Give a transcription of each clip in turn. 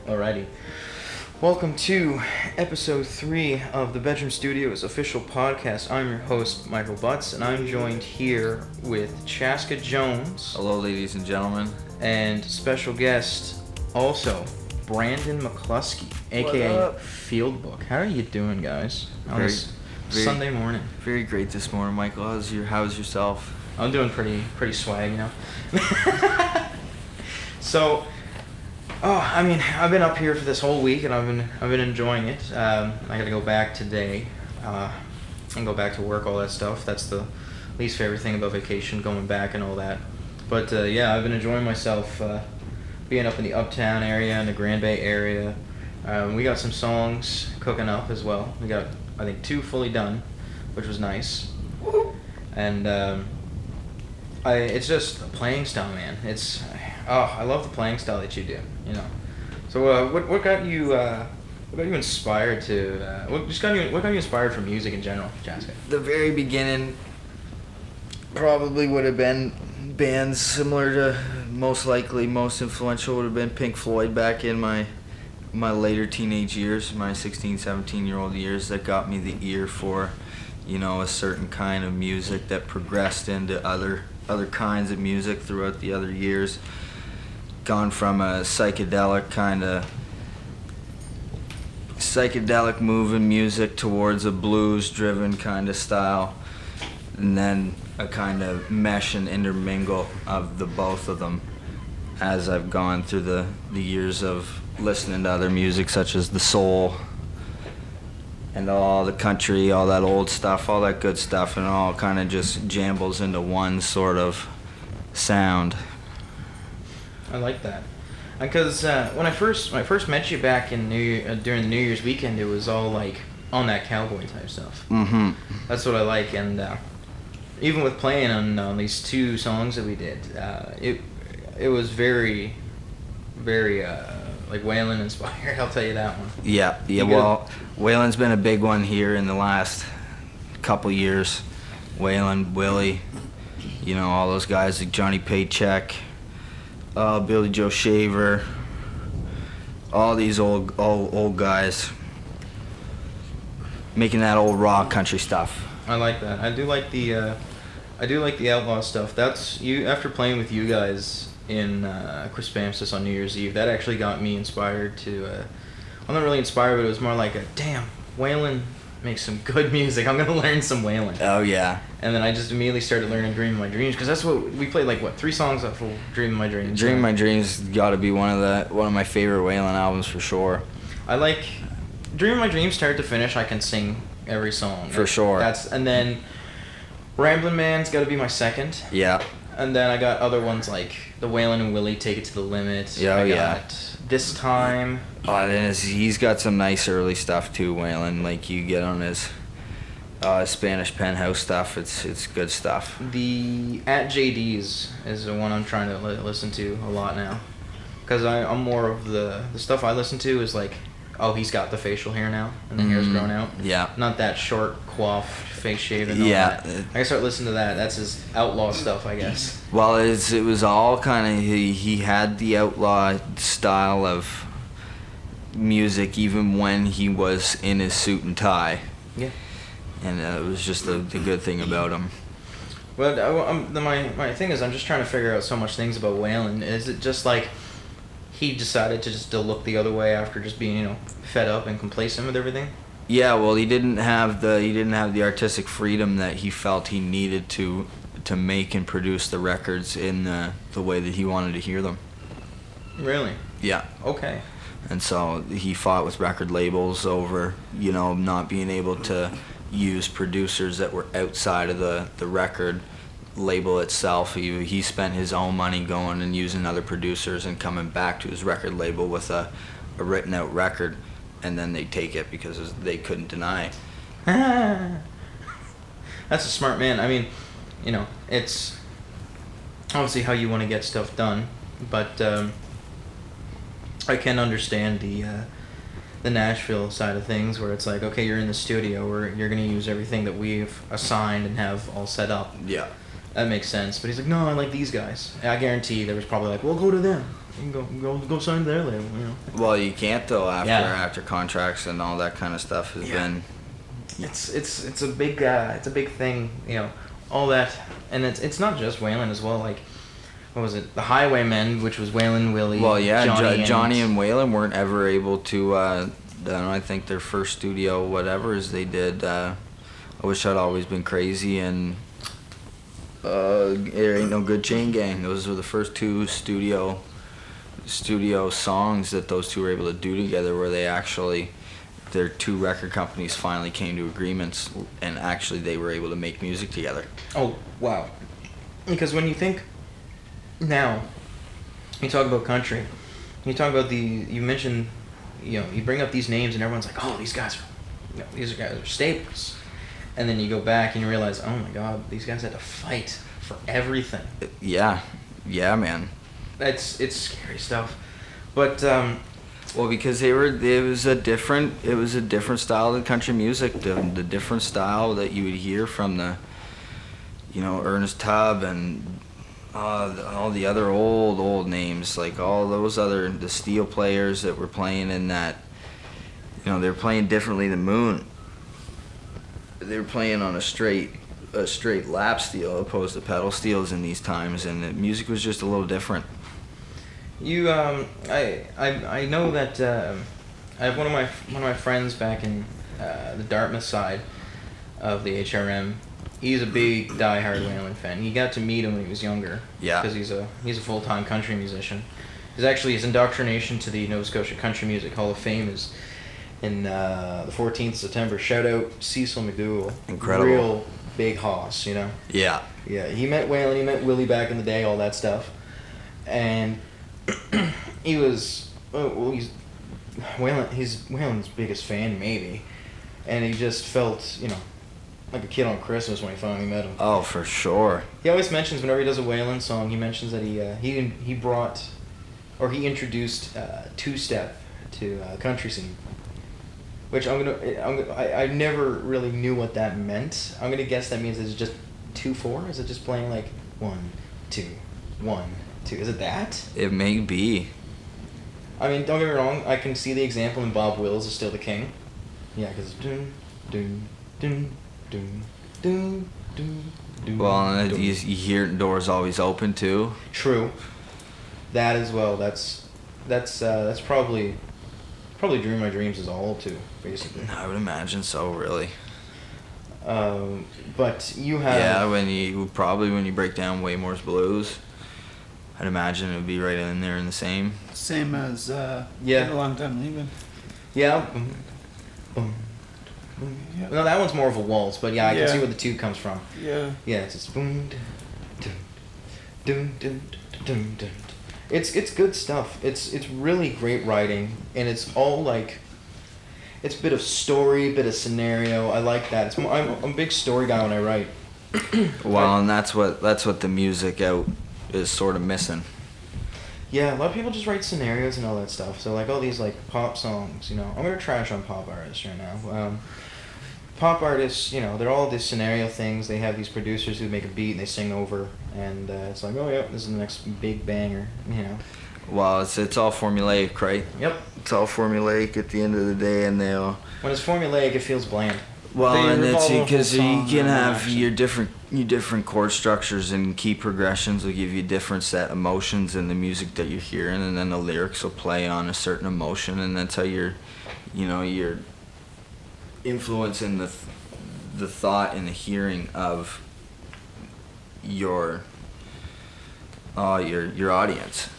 Alrighty. Welcome to episode 3 of the Bedroom Studios official podcast. I'm your host, Michael Butts, and I'm joined here with Chaska Jones. Hello, ladies and gentlemen. And special guest, also, Brandon McCluskey, aka Fieldbook. How are you doing, guys? On this Sunday morning. Very great this morning, Michael. How's yourself? I'm doing pretty swag, you know. So, I've been up here for this whole week, and I've been enjoying it. I got to go back today, and go back to work, all that stuff. That's the least favorite thing about vacation, going back and all that. But I've been enjoying myself, being up in the Uptown area and the Grand Bay area. We got some songs cooking up as well. We got, I think, 2 fully done, which was nice. And it's just a playing style, man. I love the playing style that you do, you know. So what got you inspired to what got you inspired for music in general, Chaska? The very beginning probably would have been bands similar to, most influential would have been Pink Floyd back in my later teenage years, my 16, 17-year-old years, that got me the ear for, you know, a certain kind of music that progressed into other kinds of music throughout the other years. Gone from a psychedelic moving music towards a blues driven kind of style, and then a kind of mesh and intermingle of the both of them as I've gone through the years of listening to other music such as the soul and all the country, all that old stuff, all that good stuff, and it all kind of just jambles into one sort of sound. I like that, because when I first met you back in during the New Year's weekend, it was all like on that cowboy type stuff. Mm-hmm. That's what I like, and even with playing on these 2 songs that we did, it was very, very like Waylon inspired. I'll tell you that one. Yeah. Well, Waylon's been a big one here in the last couple years. Waylon, Willie, you know, all those guys like Johnny Paycheck, Billy Joe Shaver, all these old guys making that old raw country stuff. I like that. I do like the outlaw stuff. That's you. After playing with you guys in Crispamsis on New Year's Eve, that actually got me inspired to. I'm not really inspired, but it was more like damn, Waylon makes some good music. I'm gonna learn some Waylon. Oh yeah. And then I just immediately started learning "Dream of My Dreams" because that's what we played. Like 3 songs off of "Dream of My Dreams." "Dream of My Dreams" got to be one of my favorite Waylon albums for sure. I like "Dream of My Dreams" start to finish. I can sing every song for sure. And then "Ramblin' Man's" got to be my second. Yeah. And then I got other ones like the Waylon and Willie "Take It to the Limit." Yeah, I got "This Time." Oh, he's got some nice early stuff too, Waylon. Like you get on his Spanish Penthouse stuff. It's good stuff. The "At JD's" is the one I'm trying to listen to a lot now, because I'm more of the stuff I listen to is like, oh, he's got the facial hair now and the hair's grown out. Yeah. Not that short coiffed face shaven. Yeah. I can start listening to that. That's his outlaw stuff, I guess. Well, it was all kind of he had the outlaw style of music even when he was in his suit and tie. Yeah. And it was just the good thing about him. Well, my thing is I'm just trying to figure out so much things about Waylon. Is it just like he decided to just look the other way after just being, you know, fed up and complacent with everything? Yeah, well, he didn't have the artistic freedom that he felt he needed to make and produce the records in the way that he wanted to hear them. Really? Yeah. Okay. And so he fought with record labels over, you know, not being able to use producers that were outside of the record label itself. He spent his own money going and using other producers and coming back to his record label with a written out record, and then they take it because they couldn't deny. That's a smart man. I mean, you know, it's obviously how you want to get stuff done, but I can understand the Nashville side of things, where it's like, okay, you're in the studio, where you're going to use everything that we've assigned and have all set up. Yeah. That makes sense. But he's like, no, I like these guys. And I guarantee there was probably like, well, go to them. You can go sign their label, you know. Well, you can't though Yeah. after contracts and all that kind of stuff has been. It's a big thing, you know, all that, and it's not just Waylon as well. Like, what was it? The Highwaymen, which was Waylon, Willie. Well, yeah, Johnny and Waylon weren't ever able to. I think their first studio whatever is they did. I Wish I'd Always Been Crazy and There Ain't No Good Chain Gang. Those were the first two studio songs that those two were able to do together, where they actually, their two record companies finally came to agreements, and actually they were able to make music together. Oh, wow. Because when you think now, you talk about country, you talk about you mentioned, you know, you bring up these names and everyone's like, oh, these guys are staples. And then you go back and you realize, oh my God, these guys had to fight for everything. Yeah, man. It's scary stuff. But, well, because it was a different style of country music, the different style that you would hear from the, you know, Ernest Tubb and all the other old names, like all those the steel players that were playing in that, you know, they were playing differently than Moon. They were playing on a straight lap steel opposed to pedal steels in these times, and the music was just a little different. You, I know that I have one of my friends back in the Dartmouth side of the HRM. He's a big diehard Waylon fan. He got to meet him when he was younger. Yeah. Because he's a full-time country musician. His indoctrination to the Nova Scotia Country Music Hall of Fame is in the 14th of September. Shout out Cecil McDougall. Incredible. Real big hoss, you know. Yeah. Yeah. He met Waylon. He met Willie back in the day. All that stuff, and he's Waylon's biggest fan maybe, and he just felt, you know, like a kid on Christmas when he finally met him. Oh, for sure. He always mentions, whenever he does a Waylon song, he mentions that he brought, or he introduced two-step to country scene, which I never really knew what that meant. I'm gonna guess that means it's just 2/4. Is it just playing like 1 2 1 2? Is it that? It may be. I mean, don't get me wrong. I can see the example in Bob Wills is Still the King. Yeah, because dun dun dun dun dun dun dun. Well, and you hear Doors Always Open too. True. That as well. That's probably Dream My Dreams is all too, basically. I would imagine so, really. But you have... when you break down Waymore's Blues, I'd imagine it would be right in there in the same. Same as Yeah. Been a Long Time Leaving. Yeah. Yeah. No, that one's more of a waltz, but yeah, I can see where the 2 comes from. Yeah. Yeah, it's just boom, dun, dun, dun, dun, dun, dun. It's good stuff. It's really great writing, and it's all like, it's a bit of story, bit of scenario. I like that. I'm a big story guy when I write. Well, and that's what the music out is sort of missing. Yeah, a lot of people just write scenarios and all that stuff. So like all these like pop songs, you know, I'm gonna trash on pop artists right now. Pop artists, you know, they're all these scenario things. They have these producers who make a beat and they sing over, and it's like, oh yeah, this is the next big banger, you know. Well, it's all formulaic, right? Yep. It's all formulaic at the end of the day, and they'll. When it's formulaic, it feels bland. Well, They and it's revolve the whole because you song can around have action. your different chord structures and key progressions will give you different set emotions in the music that you're hearing, and then the lyrics will play on a certain emotion, and that's how you're influencing the thought and the hearing of your audience.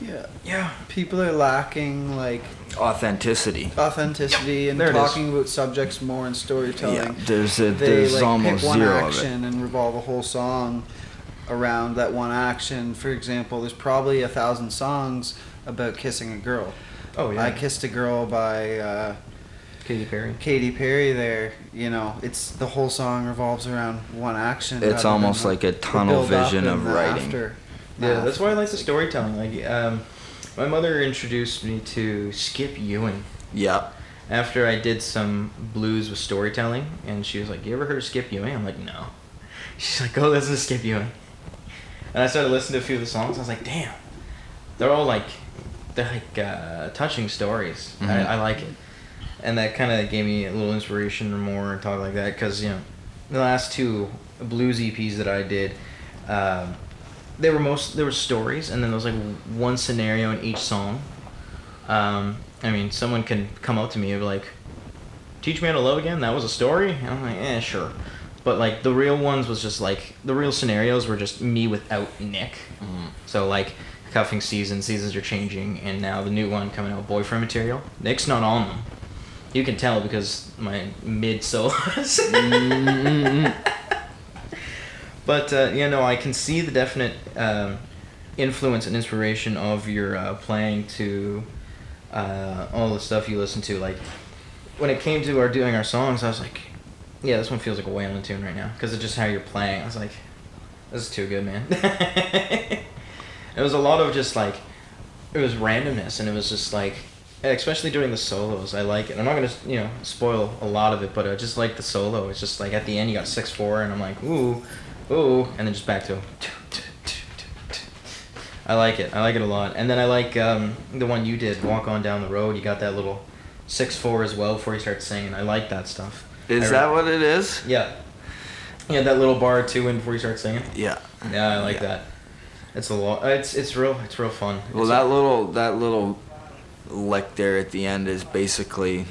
Yeah. Yeah. People are lacking like Authenticity. authenticity and there it is. talking about subjects more in storytelling. Yeah, there's They like almost pick one zero of it. action and revolve a whole song around that one action. For example, there's probably 1,000 songs about kissing a girl. Oh yeah. I Kissed a Girl by Katy Perry. Katy Perry there, you know, it's the whole song revolves around one action. It's rather almost than like a the tunnel build-up vision and of the writing. Yeah, that's why I like the storytelling. Like, my mother introduced me to Skip Ewing Yeah. after I did some blues with storytelling, and she was like, "You ever heard of Skip Ewing?" I'm like, "No." She's like, "Go listen to Skip Ewing." And I started listening to a few of the songs. I was like, "Damn, they're all like touching stories. I like it, and that kind of gave me a little inspiration or more and talk like that because the last two blues EPs that I did, they were stories, and then there was like one scenario in each song. I mean, someone can come up to me and be like, "Teach Me How to Love Again." That was a story. And I'm like, sure. But like the real ones was just like the real scenarios were just me without Nick. Mm-hmm. So like cuffing seasons are changing, and now the new one coming out, Boyfriend Material. Nick's not on them. You can tell because my mid solos. But I can see the definite influence and inspiration of your playing to all the stuff you listen to. Like when it came to doing our songs, I was like, yeah, this one feels like a Waylon tune right now because of just how you're playing. I was like, this is too good, man. It was a lot of just like, it was randomness, and it was just like, especially during the solos, I like it. I'm not gonna spoil a lot of it, but I just like the solo. It's just like at the end you got 6/4, and I'm like, ooh, and then just back to. I like it a lot, and then I like the one you did, Walk On Down the Road. You got that little 6/4 as well before you start singing. I like that stuff. Is that what it is? Yeah. Yeah, that little bar too in before you start singing. Yeah. Yeah, I like that. It's a lot. It's real fun. Well, that little lick there at the end is basically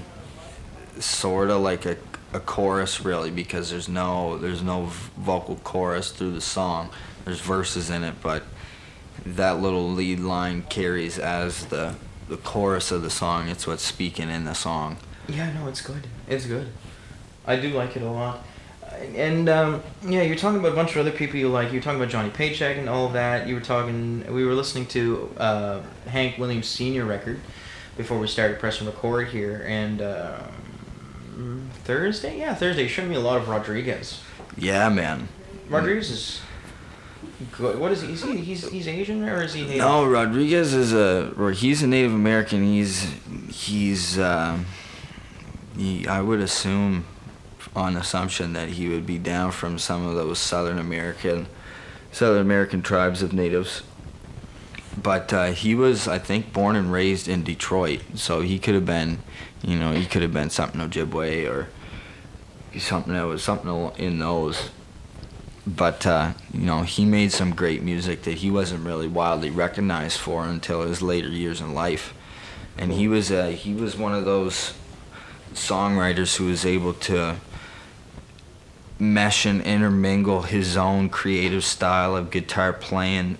sort of like a chorus, really, because there's no vocal chorus through the song. There's verses in it, but that little lead line carries as the chorus of the song. It's what's speaking in the song. Yeah, no, it's good. It's good. I do like it a lot. And you're talking about a bunch of other people you like. You were talking about Johnny Paycheck and all of that. We were listening to Hank Williams Sr. record before we started pressing record here. And Thursday, you showed me a lot of Rodriguez. Yeah, man. Rodriguez is good. What is he? He's Asian, or is he Native? No, Rodriguez he's a Native American. He's I would assume, on assumption, that he would be down from some of those Southern American tribes of natives. But he was, I think, born and raised in Detroit, so he could have been, something Ojibwe or something in those. But he made some great music that he wasn't really wildly recognized for until his later years in life, and he was one of those songwriters who was able to mesh and intermingle his own creative style of guitar playing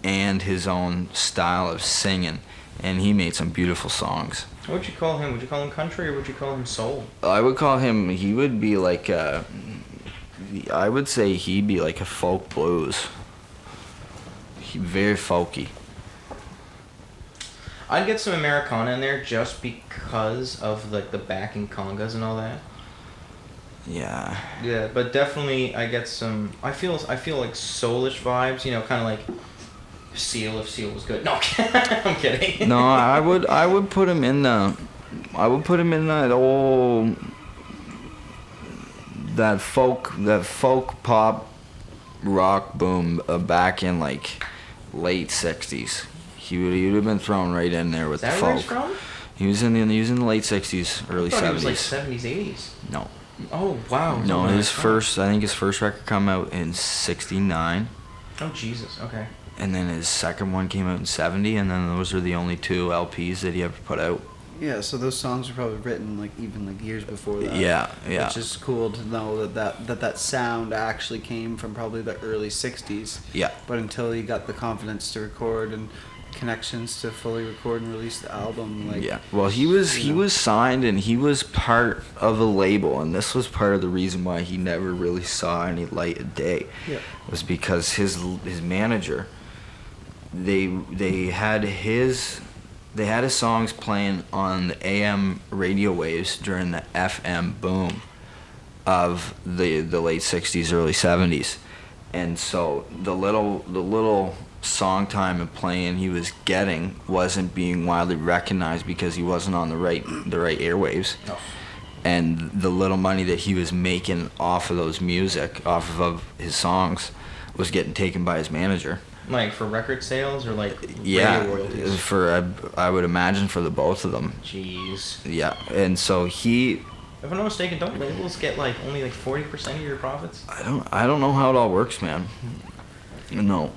and his own style of singing, and he made some beautiful songs. What would you call him? Would you call him country, or would you call him soul? I would call him, he would be like I would say he'd be like a folk blues. Very folky. I'd get some Americana in there just because of like the backing congas and all that. Yeah. Yeah, but definitely I get some. I feel like soulish vibes. Kind of like Seal, if Seal was good. No, I'm kidding. No, I would put him in that old that folk pop rock boom back in like late '60s. He would have been thrown right in there with the folk. Is that where he's from? He was in the late '60s, early '70s. I thought he was like '70s, '80s. No. Oh wow. No, I think his first record came out in '69. Oh Jesus. Okay. And then his second one came out in '70, and then those are the only two LPs that he ever put out. Yeah, so those songs were probably written even years before that. Yeah. Which is cool to know that sound actually came from probably the early '60s. Yeah. But until he got the confidence to record and connections to fully record and release the album, Well, he was signed, and he was part of a label, and this was part of the reason why he never really saw any light of day. Yeah. Was because his manager, they had his songs playing on the AM radio waves during the FM boom of the late '60s, early '70s, and so the little song time and playing he was getting wasn't being widely recognized because he wasn't on the right airwaves. Oh. And the little money that he was making off of his songs was getting taken by his manager. Like for record sales or like Yeah, radio royalties? I would imagine for the both of them. Jeez. Yeah, and so he, If I'm not mistaken, don't labels get like only like 40% of your profits? I don't know how it all works, man. No,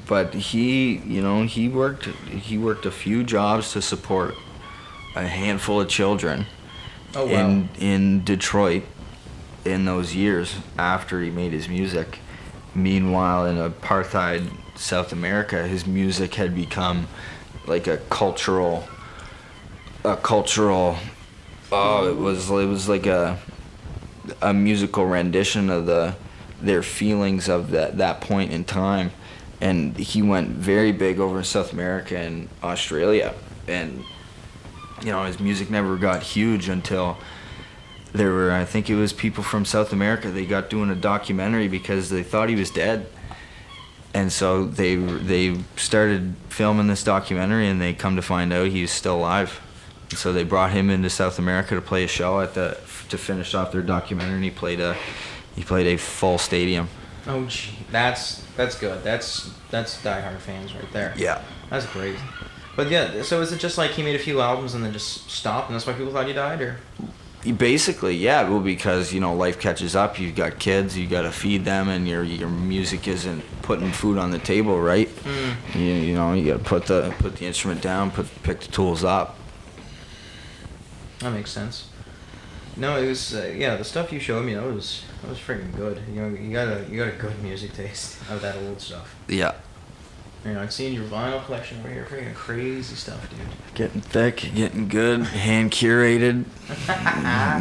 but he worked a few jobs to support a handful of children Oh wow. in Detroit in those years after he made his music. Meanwhile, in apartheid South America, his music had become like a cultural. Oh, it was like a musical rendition of their feelings of that point in time, and he went very big over in South America and Australia, and his music never got huge until there were, I think it was people from South America, they got doing a documentary because they thought he was dead. And so they started filming this documentary, and they come to find out he was still alive. And so they brought him into South America to play a show to finish off their documentary, and he played a full stadium. Oh gee, that's good. That's diehard fans right there. Yeah. That's great. But yeah, so is it just like he made a few albums and then just stopped, and that's why people thought he died, or? Basically, yeah. Well, because life catches up. You've got kids. You got to feed them, and your music isn't putting food on the table, right? You got to put the instrument down, pick the tools up. That makes sense. No, it was the stuff you showed me. That was freaking good. You got a good music taste of that old stuff. Yeah. I've seen your vinyl collection over here. Freaking crazy stuff, dude. Getting thick, getting good, hand curated,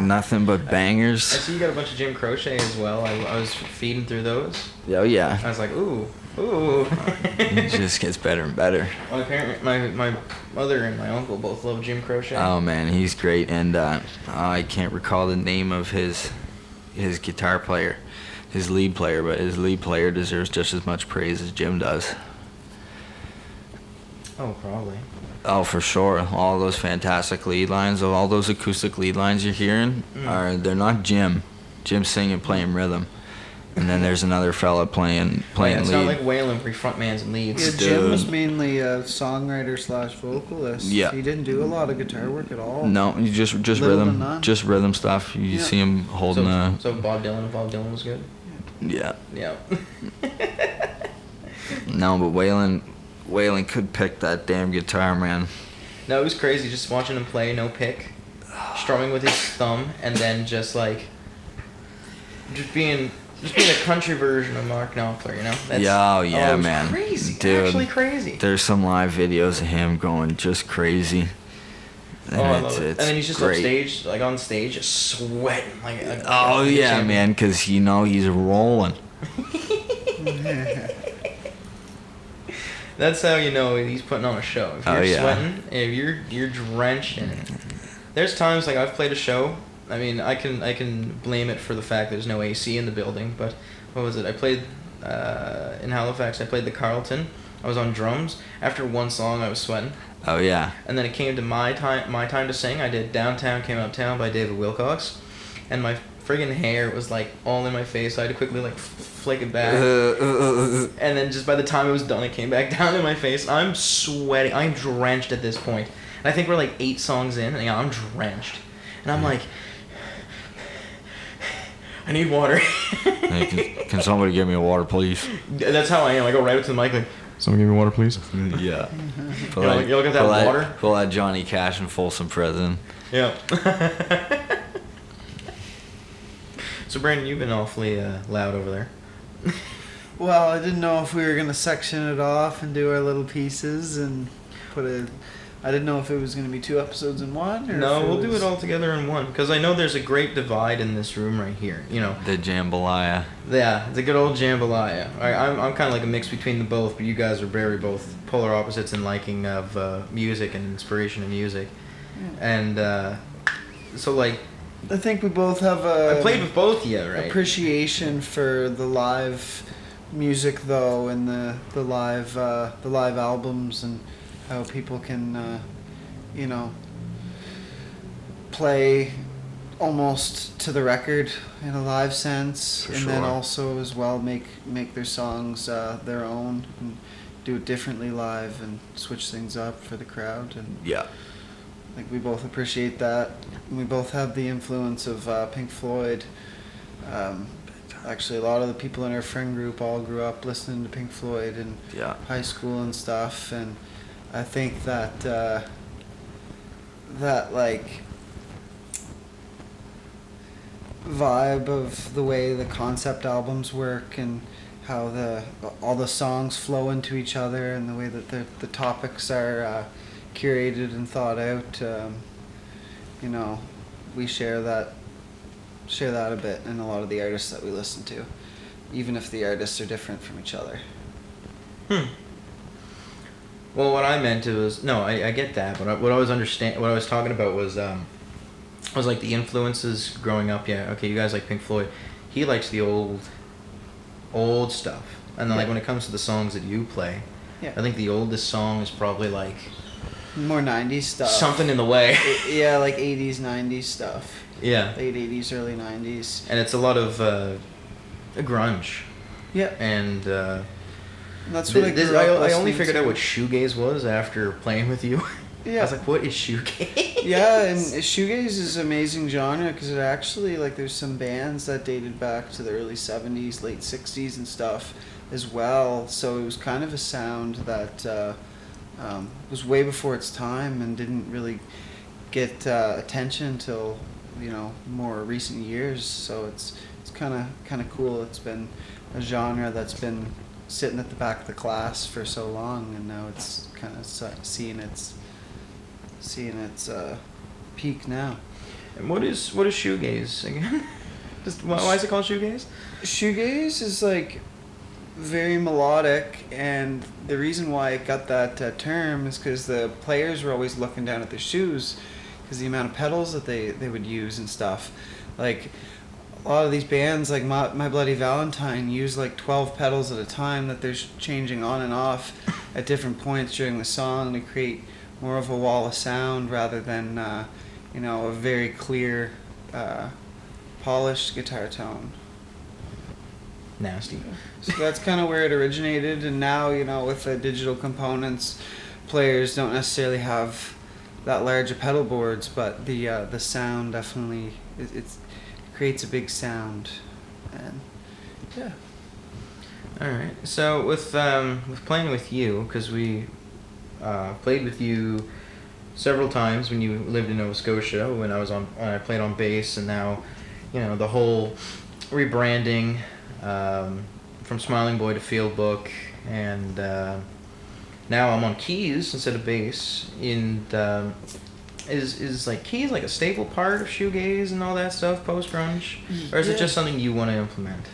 nothing but bangers. I see you got a bunch of Jim Croce as well. I was feeding through those. Oh yeah. I was like, ooh. It just gets better and better. My mother and my uncle both love Jim Croce. Oh man, he's great, and I can't recall the name of his guitar player, his lead player, but his lead player deserves just as much praise as Jim does. Oh, probably. Oh, for sure. All those fantastic lead lines, all those acoustic lead lines you're hearing, they're not Jim. Jim's singing, playing rhythm. And then there's another fella playing lead. It's not like Waylon, where he frontmans and leads. Yeah, Jim was mainly a songwriter / vocalist. Yeah. He didn't do a lot of guitar work at all. No, you just rhythm stuff. You see him holding So Bob Dylan was good? Yeah. Yeah. No, but Waylon could pick that damn guitar, man. No, it was crazy just watching him play, no pick, strumming with his thumb, and then just being a country version of Mark Knopfler, Yeah, it was man. Crazy, Dude, actually crazy. There's some live videos of him going just crazy. And I love it. And then he's just great. on stage, just sweating like. Yeah, man, because he's rolling. That's how you know he's putting on a show. If you're sweating, if you're drenched in it. There's times like I've played a show. I mean, I can blame it for the fact there's no AC in the building. But what was it? I played in Halifax. I played the Carlton. I was on drums. After one song, I was sweating. Oh yeah. And then it came to my time to sing. I did "Downtown Came Uptown" by David Wilcox, and my friggin' hair was like all in my face. So I had to quickly flick it back. And then just by the time it was done, it came back down in my face. I'm sweating. I'm drenched at this point. And I think we're like 8 songs in, and I'm drenched. And I'm like, I need water. Hey, can somebody give me a water, please? That's how I am. I go right up to the mic like, someone give me water, please. Yeah. You look at that water? Pull that Johnny Cash and Folsom Prison. Yeah. So, Brandon, you've been awfully loud over there. Well, I didn't know if we were going to section it off and do our little pieces and I didn't know if it was going to be 2 episodes in one. Or no, we'll do it all together in one. Because I know there's a great divide in this room right here. The jambalaya. Yeah, it's a good old jambalaya. I'm kind of like a mix between the both, but you guys are very both polar opposites in liking of music and inspiration in music. Yeah. And so, I think we both have I played with both of you, right? Appreciation for the live music, though, and the live albums, and how people can, play almost to the record in a live sense, For and sure. then also as well make their songs their own, and do it differently live and switch things up for the crowd. And Yeah. I think we both appreciate that. We both have the influence of Pink Floyd. Actually, a lot of the people in our friend group all grew up listening to Pink Floyd in Yeah. high school and stuff. And I think that that like vibe of the way the concept albums work and how all the songs flow into each other and the way that the topics are curated and thought out, you know, we share that a bit in a lot of the artists that we listen to, even if the artists are different from each other. Well, what I meant was no, I get that, but what I was talking about was like the influences growing up. Yeah, okay, you guys like Pink Floyd. He likes the old stuff, and then like when it comes to the songs that you play, Yeah. I think the oldest song is probably like More 90s stuff. Something in the Way. Yeah, like 80s, 90s stuff. Yeah, Late 80s, early 90s. and it's a lot of grunge. Yeah. And That's what I grew up I only listening figured to. out what shoegaze was after playing with you. Yeah. I was like, what is shoegaze? Yeah, and shoegaze is an amazing genre because it actually, like, there's some bands that dated back to the early 70s, late 60s and stuff as well. So it was kind of a sound that was way before its time and didn't really get attention until, you know, more recent years. So it's kind of cool. It's been a genre that's been sitting at the back of the class for so long, and now it's kind of seeing its peak now. And what is shoegaze again? Just why is it called shoegaze? Shoegaze is like very melodic, and the reason why it got that term is because the players were always looking down at their shoes because the amount of pedals that they would use and stuff. Like a lot of these bands, like My Bloody Valentine, use like 12 pedals at a time that they're changing on and off at different points during the song to create more of a wall of sound rather than you know, a very clear polished guitar tone. Nasty. So that's kind of where it originated, and now, you know, with the digital components, players don't necessarily have that large of pedal boards, but the sound definitely it creates a big sound, and yeah. All right. So with playing with you, because we played with you several times when you lived in Nova Scotia when I played on bass, and now, you know, the whole rebranding from Smiling Boy to Field Book, and now I'm on keys instead of bass. And is like keys like a staple part of shoegaze and all that stuff post grunge, or is it just something you want to implement?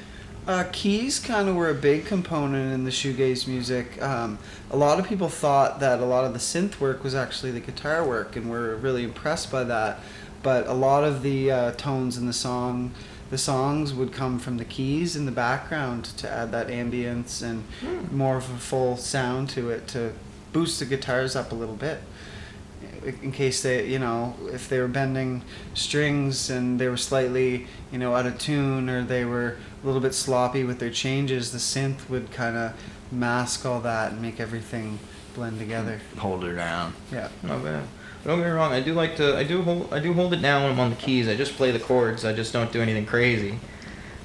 Keys kind of were a big component in the shoegaze music. A lot of people thought that a lot of the synth work was actually the guitar work, and were really impressed by that. But a lot of the tones in the songs would come from the keys in the background to add that ambience and more of a full sound to it, to boost the guitars up a little bit. In case they, you know, if they were bending strings and they were slightly, you know, out of tune, or they were a little bit sloppy with their changes, the synth would kind of mask all that and make everything blend together. Hold her down. Yeah. Not bad. Don't get me wrong. I do hold it down when I'm on the keys. I just play the chords. I just don't do anything crazy.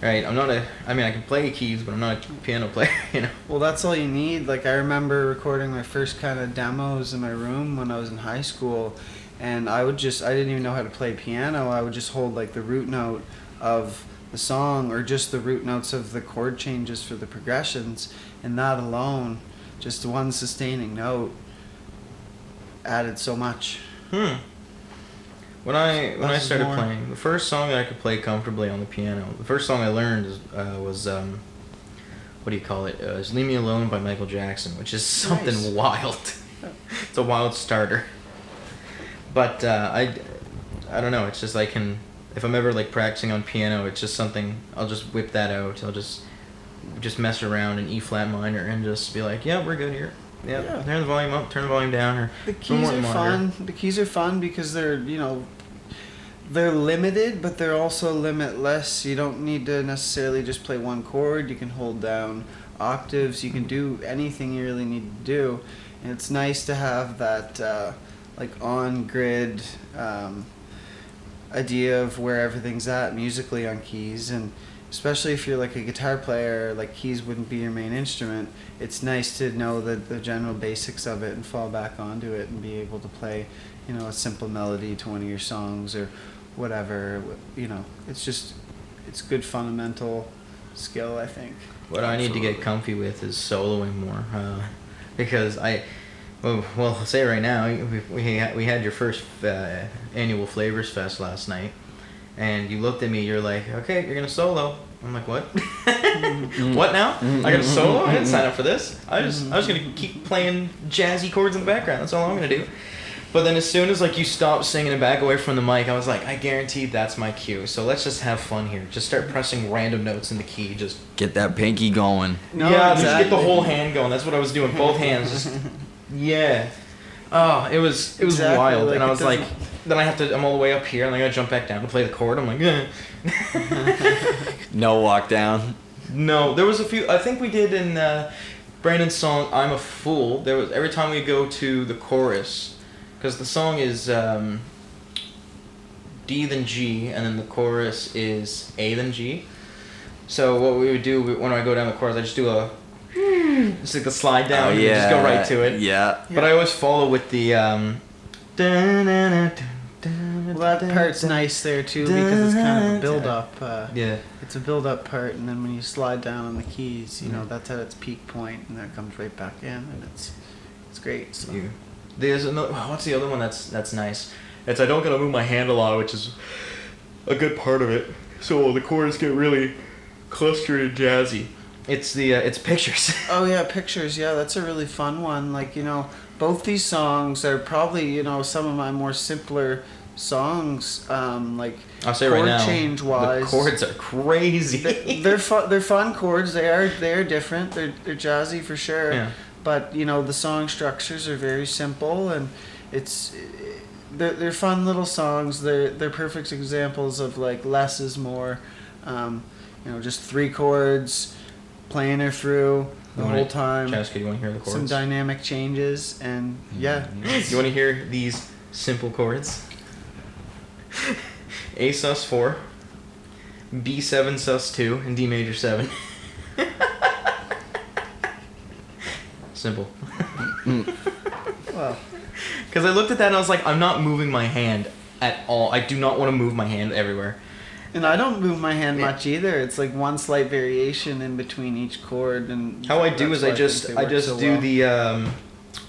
Right? I can play keys, but I'm not a piano player, you know. Well, that's all you need. Like, I remember recording my first kind of demos in my room when I was in high school, and I didn't even know how to play piano. I would just hold like the root note of the song, or just the root notes of the chord changes for the progressions, and that alone, just one sustaining note, added so much. When I Less is started more. playing, the first song that I could play comfortably on the piano, the first song I learned was what do you call it? It was "Leave Me Alone" by Michael Jackson, which is something Nice. wild. It's a wild starter. But I don't know. It's just if I'm ever like practicing on piano, it's just something I'll just whip that out. I'll just mess around in E flat minor and just be like, yeah, we're good here. Yep. Yeah. Turn the volume up, turn the volume down, or The put keys more are monitor. fun. The keys are fun because they're, you know, they're limited, but they're also limitless. You don't need to necessarily just play one chord. You can hold down octaves. You can do anything you really need to do, and it's nice to have that like on grid idea of where everything's at musically on keys. And especially if you're like a guitar player, like keys wouldn't be your main instrument. It's nice to know the general basics of it and fall back onto it and be able to play, you know, a simple melody to one of your songs or whatever. You know, it's good fundamental skill, I think. What I need to get comfy with is soloing more, because well, I'll say it right now, we had your first annual Flavors Fest last night, and you looked at me, you're like, okay, you're gonna solo. I'm like, what? What now? I got a solo? I didn't sign up for this. I was gonna keep playing jazzy chords in the background. That's all I'm gonna do. But then as soon as like you stopped singing and back away from the mic, I was like, I guarantee that's my cue. So let's just have fun here. Just start pressing random notes in the key. Just Get that pinky going. No, yeah, exactly. just get the whole hand going. That's what I was doing. Both hands. Just yeah. Oh, it was Exactly, wild. like, And I it was like, then I'm all the way up here, and I gotta jump back down to play the chord. I'm like, No walk down. No, there was a few. I think we did in Brandon's song "I'm a Fool." There was every time we go to the chorus, because the song is D then G, and then the chorus is A then G. So what we would do when I go down the chorus, I just do just like a slide down and just go right to it. Yeah. But I always follow with the Well, that part's nice there too because it's kind of a build up. Yeah. It's a build up part, and then when you slide down on the keys, you know, that's at its peak point, and then it comes right back in, and it's great. So. Yeah. There's another. What's the other one that's nice? It's I don't gotta move my hand a lot, which is a good part of it. So the chords get really clustered and jazzy. It's Pictures. Oh yeah, Pictures. Yeah, that's a really fun one. Like, you know, both these songs are probably, you know, some of my more simpler songs. Like I'll say right now, chord change wise, the chords are crazy. They're fun. They're fun chords. They are different. They're jazzy for sure. Yeah. But you know, the song structures are very simple, and they're fun little songs. They're perfect examples of like less is more. You know, just 3 chords, playing her through the whole time. Chaska, you want to hear the chords? Some dynamic changes, and yeah. You want to hear these simple chords? A sus4, B7 sus2, and D major 7. Simple. Well, Because I looked at that and I was like, I'm not moving my hand at all. I do not want to move my hand everywhere. and I don't move my hand much either. It's like one slight variation in between each chord, and How I do that's is why I just think they work so do well. the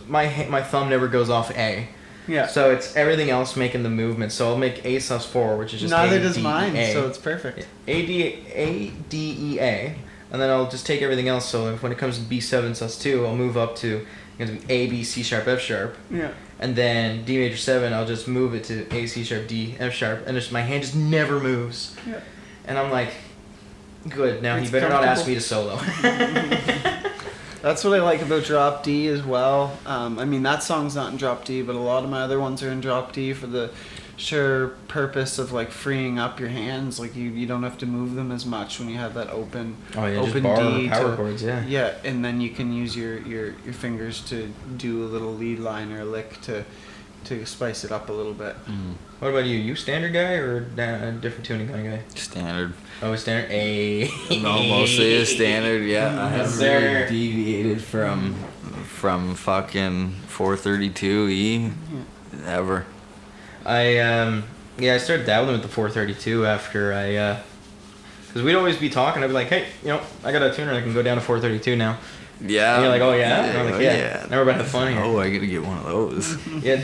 my thumb never goes off A. Yeah. So it's everything else making the movement. So I'll make A sus4, which is just Neither A, does D, mine, A. so it's perfect. A D E A, and then I'll just take everything else. So when it comes to B7 sus2, I'll move up to A B C sharp F sharp, Yeah. and then D major 7. I'll just move it to A C sharp D F sharp, and my hand just never moves. Yeah. And I'm like, good. Now It's he better not ask comfortable. me to solo. That's what I like about Drop D as well. I mean, that song's not in Drop D, but a lot of my other ones are in Drop D for the sure purpose of like freeing up your hands. Like you don't have to move them as much when you have that open Oh yeah, open just bar D power to, chords, yeah. Yeah, and then you can use your fingers to do a little lead line or a lick to spice it up a little bit. What about you? You standard guy or a different tuning kind of guy? Standard. Oh, standard. A. No, mostly a standard. Yeah, I Yes, haven't sir. really deviated from fucking 432 E ever. I started dabbling with the 432 after because we'd always be talking. I'd be like, hey, I got a tuner. I can go down to 432 now. Yeah. And you're like, oh yeah. And I'm like, oh, yeah. Never been had fun here. Oh, I gotta get one of those. Yeah,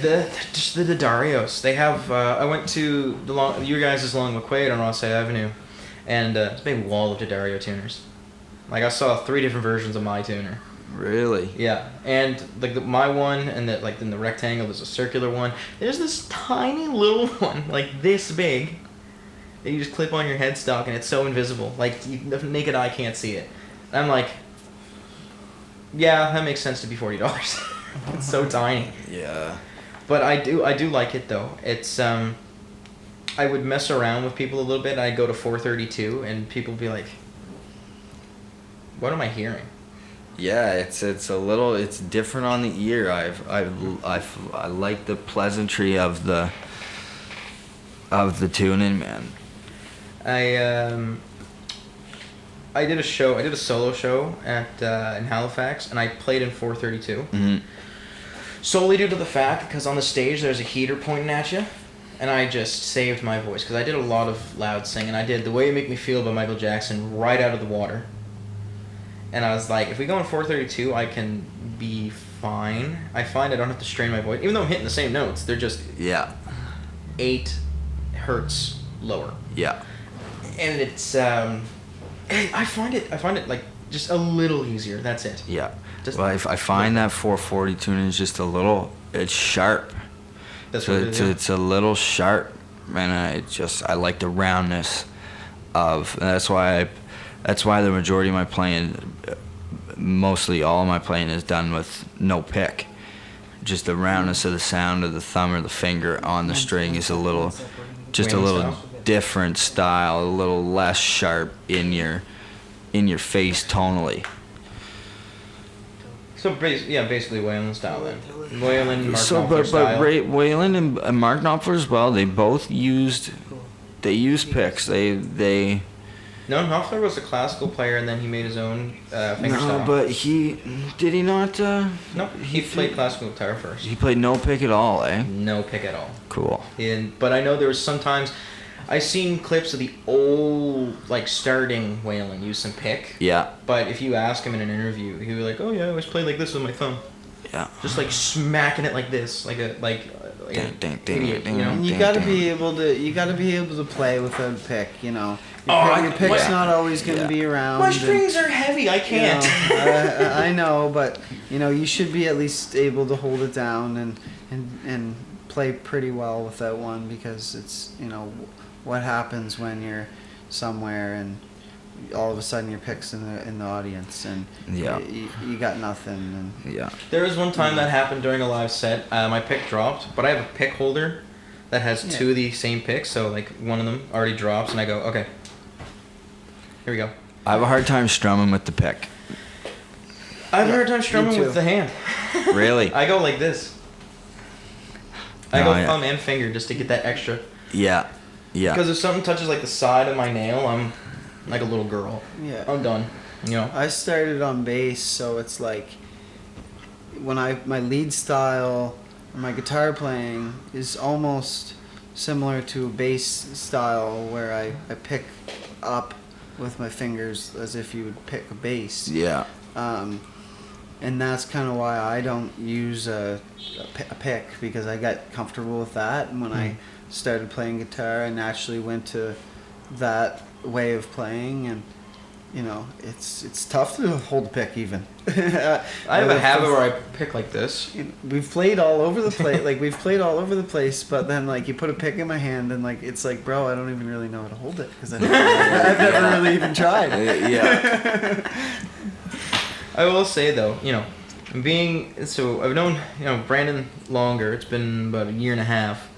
just the Darios. They have. I went to you guys' Long McQuaid on Rossay Avenue, and it's a big wall of Dario tuners. Like I saw 3 different versions of my tuner. Really? Yeah, and like my one, and like in the rectangle, there's a circular one. There's this tiny little one, like this big, that you just clip on your headstock, and it's so invisible. Like the naked eye can't see it. And I'm like, yeah, that makes sense to be $40. It's so tiny. Yeah. But I do like it though. It's I would mess around with people a little bit. I'd go to 432, and people would be like, "What am I hearing?" Yeah, it's it's different on the ear. I like the pleasantry of the tuning, man. I did a solo show at in Halifax, and I played in 432. Mm-hmm. Solely due to the fact, because on the stage there's a heater pointing at you, and I just saved my voice, because I did a lot of loud singing. I did The Way You Make Me Feel by Michael Jackson right out of the water. And I was like, if we go in 432, I can be fine. I find I don't have to strain my voice. Even though I'm hitting the same notes, they're just 8 hertz lower. Yeah. And it's, I find it like just a little easier. That's it. Yeah. Just, well, I find that 440 tuning is just a little, it's sharp. That's what it is. It's a little sharp, and I like the roundness of, and that's why the majority of my playing, mostly all of my playing is done with no pick. Just the roundness of the sound of the thumb or the finger on the string is a little different style, a little less sharp in your face tonally. So basically Waylon style then. Waylon, Mark So, Knopfler style. Waylon and Mark Knopfler as well. They both used picks. They. No, Knopfler was a classical player, and then he made his own finger style. No, but he not. No, he played classical guitar first. He played no pick at all, eh? No pick at all. Cool. But I know there was sometimes, I seen clips of the old starting Waylon use some pick. Yeah. But if you ask him in an interview, he was like, "Oh yeah, I always played like this with my thumb." Yeah. Just smacking it like this, like an idiot, you know. And you gotta be able to play without a pick, you know. Your pick's not always going to be around. My strings are heavy. I can't. I know, but you should be at least able to hold it down and play pretty well without one, because it's what happens when you're somewhere and all of a sudden your pick's in the audience and you got nothing. And There was one time that happened during a live set. My pick dropped, but I have a pick holder that has 2 of the same picks, so one of them already drops, and I go, okay. Here we go. I have a hard time strumming with the pick. I have a hard time strumming with the hand. Really? I go like this. I go thumb and finger just to get that extra. Yeah. Yeah. Because if something touches the side of my nail, I'm like a little girl. Yeah. I'm done. I started on bass, so it's like when my lead style or my guitar playing is almost similar to a bass style where I pick up with my fingers as if you would pick a bass. Yeah. And that's kind of why I don't use a pick, because I got comfortable with that. And when I started playing guitar, I naturally went to that way of playing, and it's tough to hold a pick even. I have a habit where I pick like this. We've played all over the place, but then you put a pick in my hand and it's bro, I don't even really know how to hold it, because I've never really even tried. Yeah. I will say though, I've known Brandon longer. It's been about a year and a half,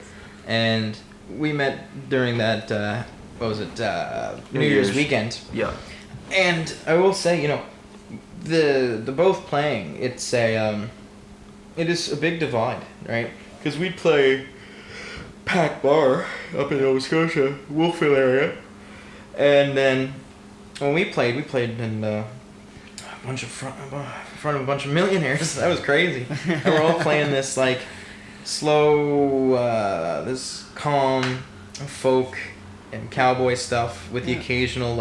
and we met during that New Year's weekend. Yeah. And I will say, the both playing, it is a big divide, right? Because we'd play packed bar up in Nova Scotia, Wolfville area, and then when we played in in front of a bunch of millionaires. That was crazy. And we're all playing this slow, this calm folk and cowboy stuff with the occasional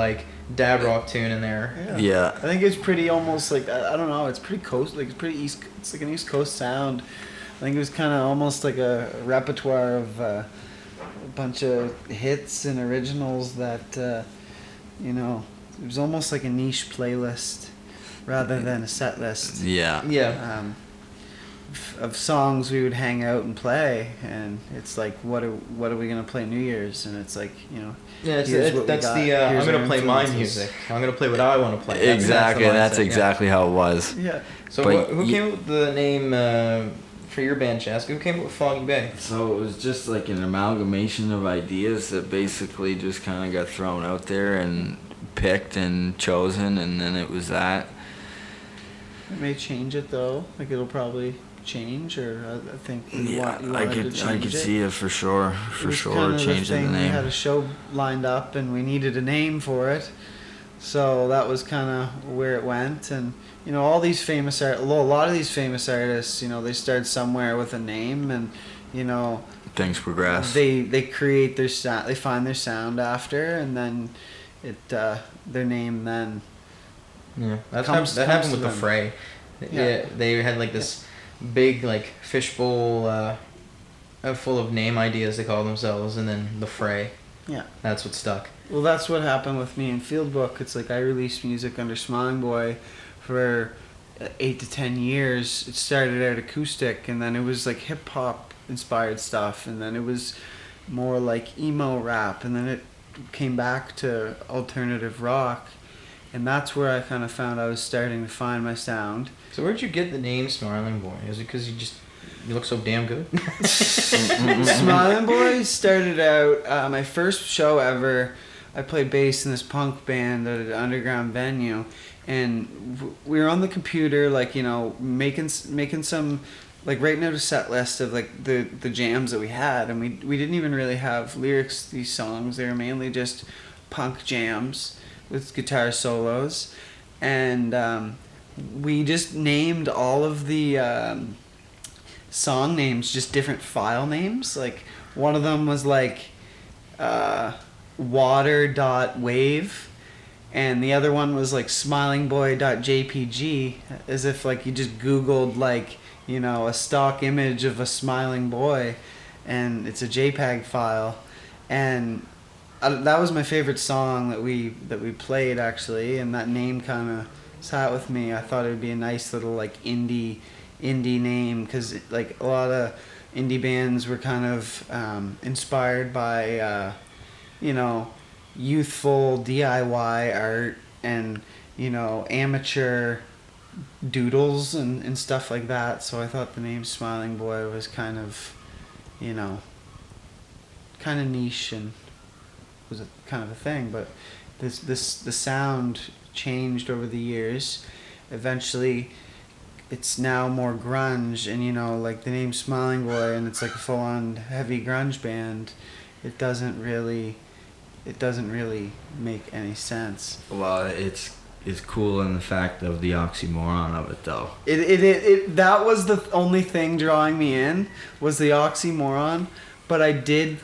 dad rock tune in there. Yeah. I think it's pretty almost I don't know, it's pretty coast, it's pretty east, it's an East Coast sound. I think it was kind of almost like a repertoire of a bunch of hits and originals that it was almost like a niche playlist rather than a set list. Yeah. Of songs we would hang out and play, and it's what are we gonna play New Year's, and it's I'm gonna play my music. I'm gonna play what I want to play. That's exactly how it was. Yeah. So who came up with the name for your band, Chaska? Who came up with Foggy Bay? So it was just an amalgamation of ideas that basically just kind of got thrown out there and picked and chosen, and then it was that. It may change it though. Like it'll probably change, or I think you Yeah, wanted I to could change it. see it for sure. It For was sure, kind of changing the thing. We had a name. show lined up, and we needed a name for it. So that was kind of where it went. And you know, all these famous a lot of these famous artists, you know, they start somewhere with a name, and you know, Things progress. they create their sound, they find their sound after, and then their name then. Yeah, that Comes happened with to the them. Fray. Yeah. Yeah, they had like this big like fishbowl full of name ideas they call themselves, and then the Fray. Yeah. That's what stuck. Well, that's what happened with me in Field Book. It's like I released music under Smiling Boy for 8 to 10 years. It started out acoustic, and then it was like hip hop inspired stuff, and then it was more like emo rap, and then it came back to alternative rock, and that's where I kind of found I was starting to find my sound. So where'd you get the name Smiling Boy? Is it because you look so damn good? Smiling Boy started out my first show ever. I played bass in this punk band at an underground venue, and we were on the computer, like, you know, making some, like, writing out a set list of like the jams that we had, and we didn't even really have lyrics to these songs. They were mainly just punk jams with guitar solos, and we just named all of the song names just different file names. Like one of them was like water.wave, and the other one was like smilingboy.jpg, as if like you just googled like, you know, a stock image of a smiling boy, and it's a JPEG file. And that was my favorite song that we played, actually, and that name kind of sat with me. I thought it would be a nice little like indie name, because like a lot of indie bands were kind of inspired by you know, youthful DIY art and, you know, amateur doodles and stuff like that. So I thought the name Smiling Boy was kind of, you know, kind of niche, and was a kind of a thing. But the sound changed over the years. Eventually it's now more grunge, and you know, like the name Smiling Boy, and it's like a full-on heavy grunge band. It doesn't really make any sense. Well, it's cool in the fact of the oxymoron of it, though. It that was the only thing drawing me in, was the oxymoron. But I do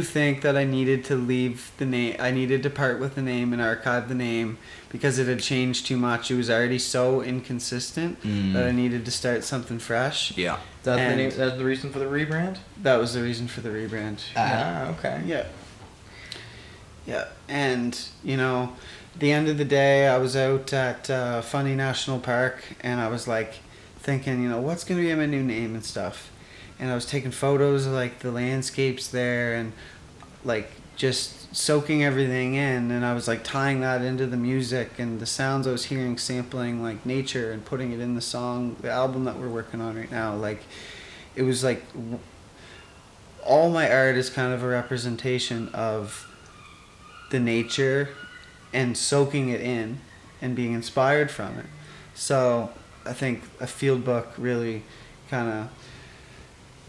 think that I needed to leave the name. I needed to part with the name and archive the name, because it had changed too much. It was already so inconsistent that I needed to start something fresh. Yeah. That's the reason for the rebrand? That was the reason for the rebrand. Okay. Yeah. Yeah, and you know, at the end of the day, I was out at Fundy National Park, and I was like thinking, you know, what's gonna be my new name and stuff. And I was taking photos of like the landscapes there, and like just soaking everything in, and I was like tying that into the music and the sounds I was hearing, sampling like nature and putting it in the song, the album that we're working on right now. Like it was like all my art is kind of a representation of the nature and soaking it in and being inspired from it. So I think a field book really kind of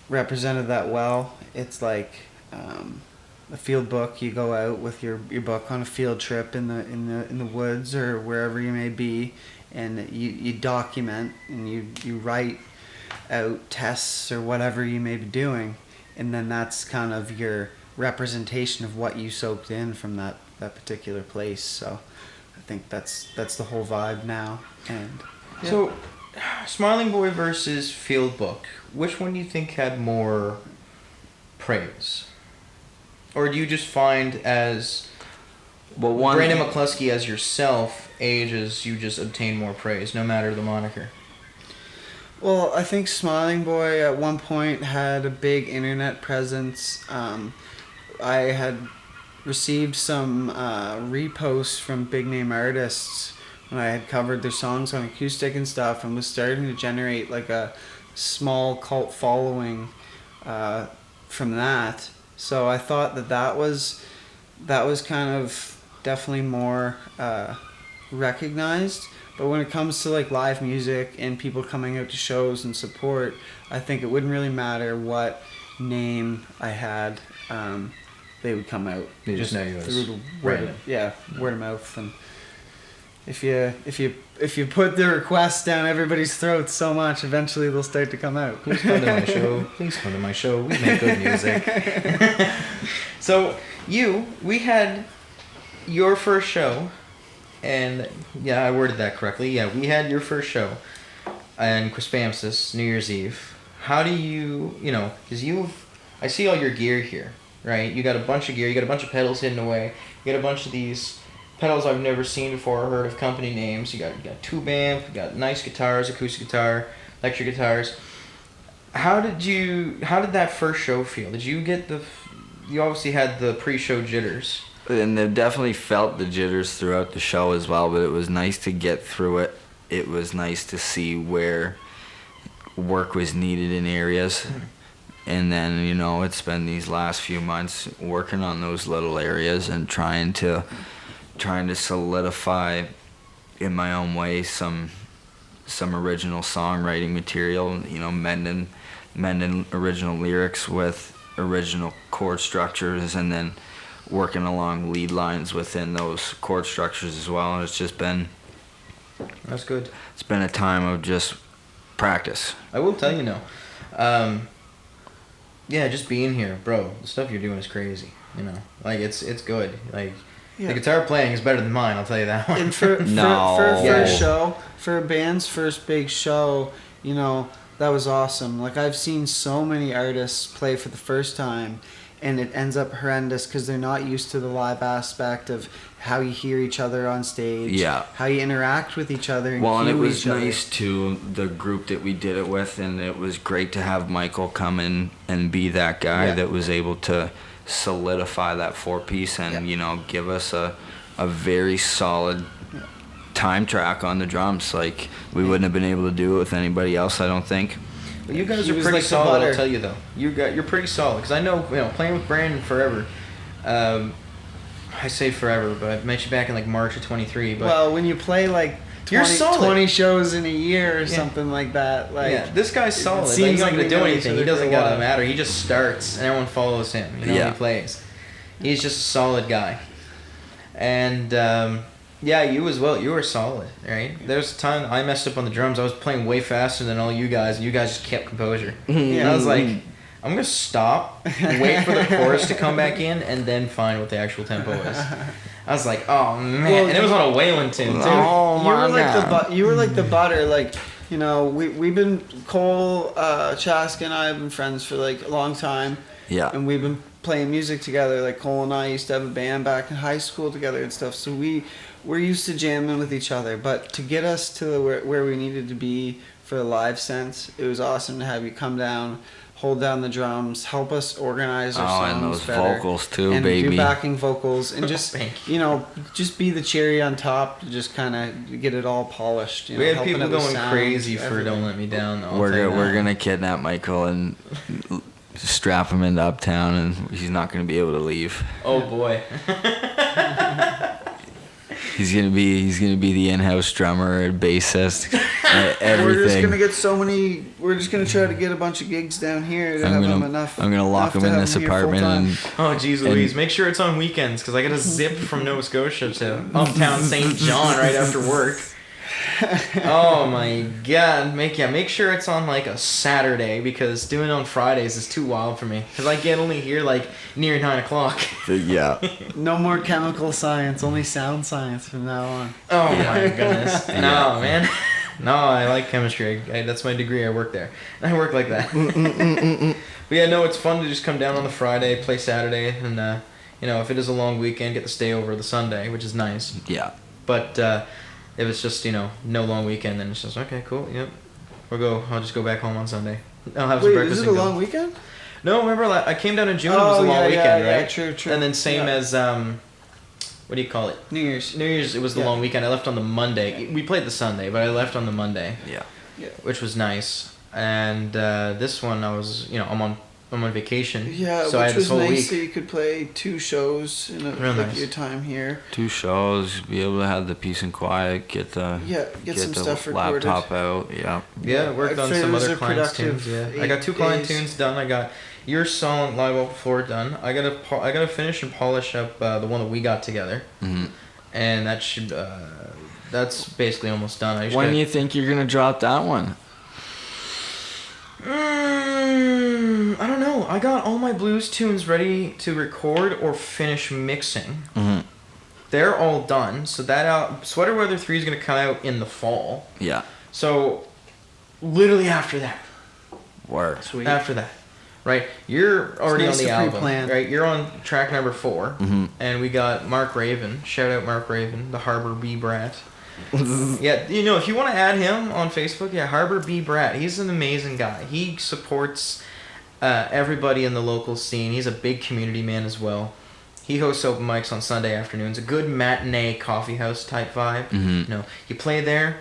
represented that well. It's like a field book. You go out with your book on a field trip in the woods or wherever you may be, and you document and you write out tests or whatever you may be doing, and then that's kind of your representation of what you soaked in from that particular place. So I think that's the whole vibe now. And yeah. So Smiling Boy versus Field Book, which one do you think had more praise? Or do you just find as Brandon McCluskey as yourself ages, you just obtain more praise no matter the moniker? Well, I think Smiling Boy at one point had a big internet presence. I had received some reposts from big name artists when I had covered their songs on acoustic and stuff, and was starting to generate like a small cult following from that. So I thought that was kind of definitely more recognized. But when it comes to like live music and people coming out to shows and support, I think it wouldn't really matter what name I had. They would come out. They just know you as through the word, random. word of mouth. And if you put the requests down everybody's throats so much, eventually they'll start to come out. Please come to my show. Please come to my show. We make good music. So we had your first show, and yeah, I worded that correctly. Yeah, we had your first show, and Quispamsis, New Year's Eve. How do you, because I see all your gear here, right? You got a bunch of gear. You got a bunch of pedals hidden away. You got a bunch of these pedals I've never seen before or heard of company names. You got tube amp, you got nice guitars, acoustic guitar, electric guitars. How did that first show feel? Did you get you obviously had the pre-show jitters. And they definitely felt the jitters throughout the show as well, but it was nice to get through it. It was nice to see where work was needed in areas. And then, it's been these last few months working on those little areas and trying to solidify in my own way some original songwriting material, mending original lyrics with original chord structures, and then working along lead lines within those chord structures as well. And it's just been, That's good. it's been a time of just practice. I will tell you now. Yeah, just being here, bro, the stuff you're doing is crazy, Like, it's good. Like, Yeah. the guitar playing is better than mine, I'll tell you that one. And for No. a first Yeah. show, for a band's first big show, that was awesome. Like, I've seen so many artists play for the first time, and it ends up horrendous because they're not used to the live aspect of how you hear each other on stage, Yeah. how you interact with each other, and Well, and it cue was each other. nice too, the group that we did it with, and it was great to have Michael come in and be that guy Yeah. that was able to solidify that four-piece and, give us a very solid time track on the drums. Like, we wouldn't have been able to do it with anybody else, I don't think. But you guys He are was pretty like the solid, butter. I'll tell you though. You're pretty solid, because I know, playing with Brandon forever. I say forever, but I met you back in like March of 23. But Well, when you play like You're 20, solid. 20 shows in a year or Yeah. something like that, like yeah, this guy's solid. Like, seems he's not like gonna we do know each anything. other He for a doesn't gotta while. matter. He just starts, and everyone follows him. Yeah. He plays. He's just a solid guy. And yeah, you as well. You were solid, right? There's a time I messed up on the drums. I was playing way faster than all you guys, and you guys just kept composure. And I was like, I'm gonna stop, wait for the chorus to come back in, and then find what the actual tempo is. I was like, oh man, Well, and it was on a Waylon tune too. Oh, you were my like God. you were like the butter. Like, we've been Cole, Chaska and I have been friends for like a long time. Yeah. And we've been playing music together. Like, Cole and I used to have a band back in high school together and stuff. So we're used to jamming with each other. But to get us to where we needed to be for the live sense, it was awesome to have you come down, hold down the drums, help us organize our songs and those better, vocals too, and baby. do backing vocals, and just Thank just be the cherry on top to just kind of get it all polished. We had helping people it with going sound, crazy for everything. "Don't Let Me Down." Though, I'll We're tell you gonna, we're that. gonna kidnap Michael and strap him into Uptown, and he's not gonna be able to leave. Oh boy. He's gonna be the in-house drummer, bassist, everything. We're just gonna get so many. We're just gonna try to get a bunch of gigs down here to I'm have gonna him enough. I'm gonna lock enough him to in have this him here apartment full-time. and Oh geez And- Louise, make sure it's on weekends because I gotta zip from Nova Scotia to Uptown St. John right after work. Oh my god, make sure it's on like a Saturday because doing it on Fridays is too wild for me because I get only here like near 9 o'clock. yeah. No more chemical science, only sound science from now on. Oh my goodness. No man. No, I like chemistry. That's my degree. I work there. I work like that. But yeah, no, it's fun to just come down on the Friday, play Saturday, and if it is a long weekend, get to stay over the Sunday, which is nice. Yeah. But if it's just no long weekend, then it's just okay, cool, yep. I'll just go back home on Sunday. I'll have some Wait, breakfast is it a and go. long weekend? No, remember I came down in June. It was a long weekend, right? Yeah, true. And then same Yeah. as what do you call it? New Year's. New Year's. It was the Yeah. long weekend. I left on the Monday. We played the Sunday, but I left on the Monday, Yeah. which was nice. And this one, I was I'm on I'm on vacation. Yeah, so I which had this was whole nice week. that you could play 2 shows in Real nice. your time here. 2 shows, be able to have the peace and quiet, get the Get some the stuff recorded. laptop out. Yeah. Yeah, I worked I on figured some it was other a clients' productive tunes. Yeah, I 8 got 2 client days. tunes done. I got Your Song Live Off the Floor done. I gotta finish and polish up the one that we got together, and that should that's basically almost done. When do you think you're gonna drop that one? I don't know. I got all my blues tunes ready to record or finish mixing. They're all done. So that Sweater Weather 3 is gonna come out in the fall. Yeah. So literally after that. Work. Sweet. After that, right? You're already nice on the to album, pre-plan. right? You're on track number 4, and we got Mark Raven. Shout out Mark Raven, the Harbor B Brat. Yeah, if you want to add him on Facebook, Harbor B Brat. He's an amazing guy. He supports everybody in the local scene. He's a big community man as well. He hosts open mics on Sunday afternoons. A good matinee coffee house type vibe. You play there.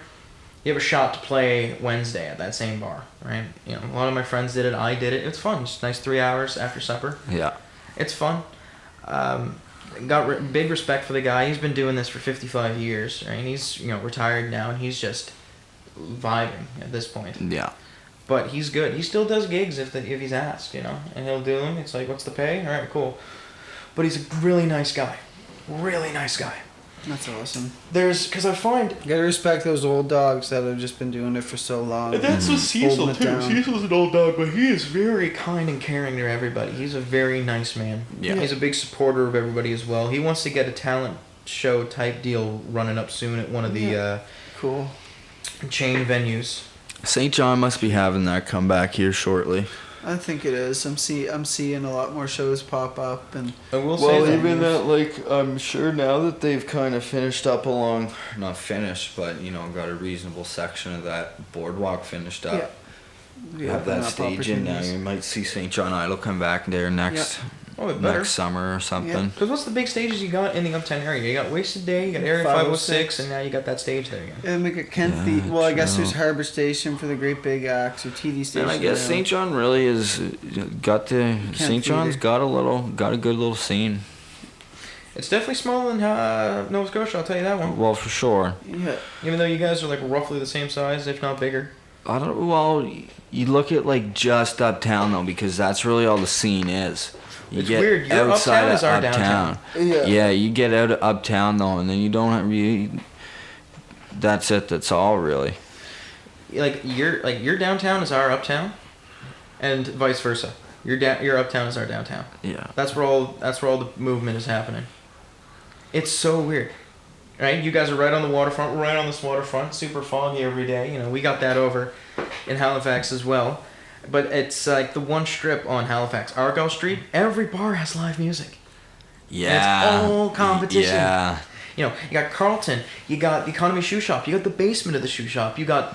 You have a shot to play Wednesday at that same bar, right? A lot of my friends did it. I did it. It's fun. Just nice 3 hours after supper. Yeah. It's fun. Got big respect for the guy. He's been doing this for 55 years, right? And he's retired now, and he's just vibing at this point. Yeah. But he's good. He still does gigs if he's asked, and he'll do them. It's like, what's the pay? All right, cool. But he's a really nice guy. Really nice guy. That's awesome. Because I find... You gotta respect those old dogs that have just been doing it for so long. And that's with Cecil, Holding it too. down. Cecil's an old dog, but he is very kind and caring to everybody. He's a very nice man. Yeah. He's a big supporter of everybody as well. He wants to get a talent show type deal running up soon at one of the Cool. chain venues. St. John must be having that comeback here shortly. I think it is. I'm seeing a lot more shows pop up, and I will say that. even that, I'm sure now that they've kind of finished up not finished, but, got a reasonable section of that boardwalk finished up. we Have that enough stage in now. opportunities. You might see St. John Idol come back there next it better. next summer or something. Because what's the big stages you got in the Uptown area? You got Wasted Day, you got Area 506, and now you got that stage there again. And we got Kent. Yeah, Well, I guess true. there's Harbor Station for the great big acts, or TD Station. And I guess now. St. John really is St. John's got a good little scene. It's definitely smaller than Nova Scotia, I'll tell you that one. Well, for sure. Yeah. Even though you guys are roughly the same size, if not bigger. Well, you look at just uptown though, because that's really all the scene is. You It's get weird. Your outside uptown of is our uptown. downtown. Yeah. You get out of uptown though, and then you don't have that's it. That's all really. Your downtown is our uptown, and vice versa. Your uptown is our downtown. Yeah. That's where all the movement is happening. It's so weird, right? You guys are right on the waterfront. We're right on this waterfront. Super foggy every day. We got that over in Halifax as well, but it's like the one strip on Halifax, Argyle Street. Every bar has live music. Yeah. And it's all competition. Yeah. You got Carlton, you got the Economy Shoe Shop, you got the basement of the shoe shop, you got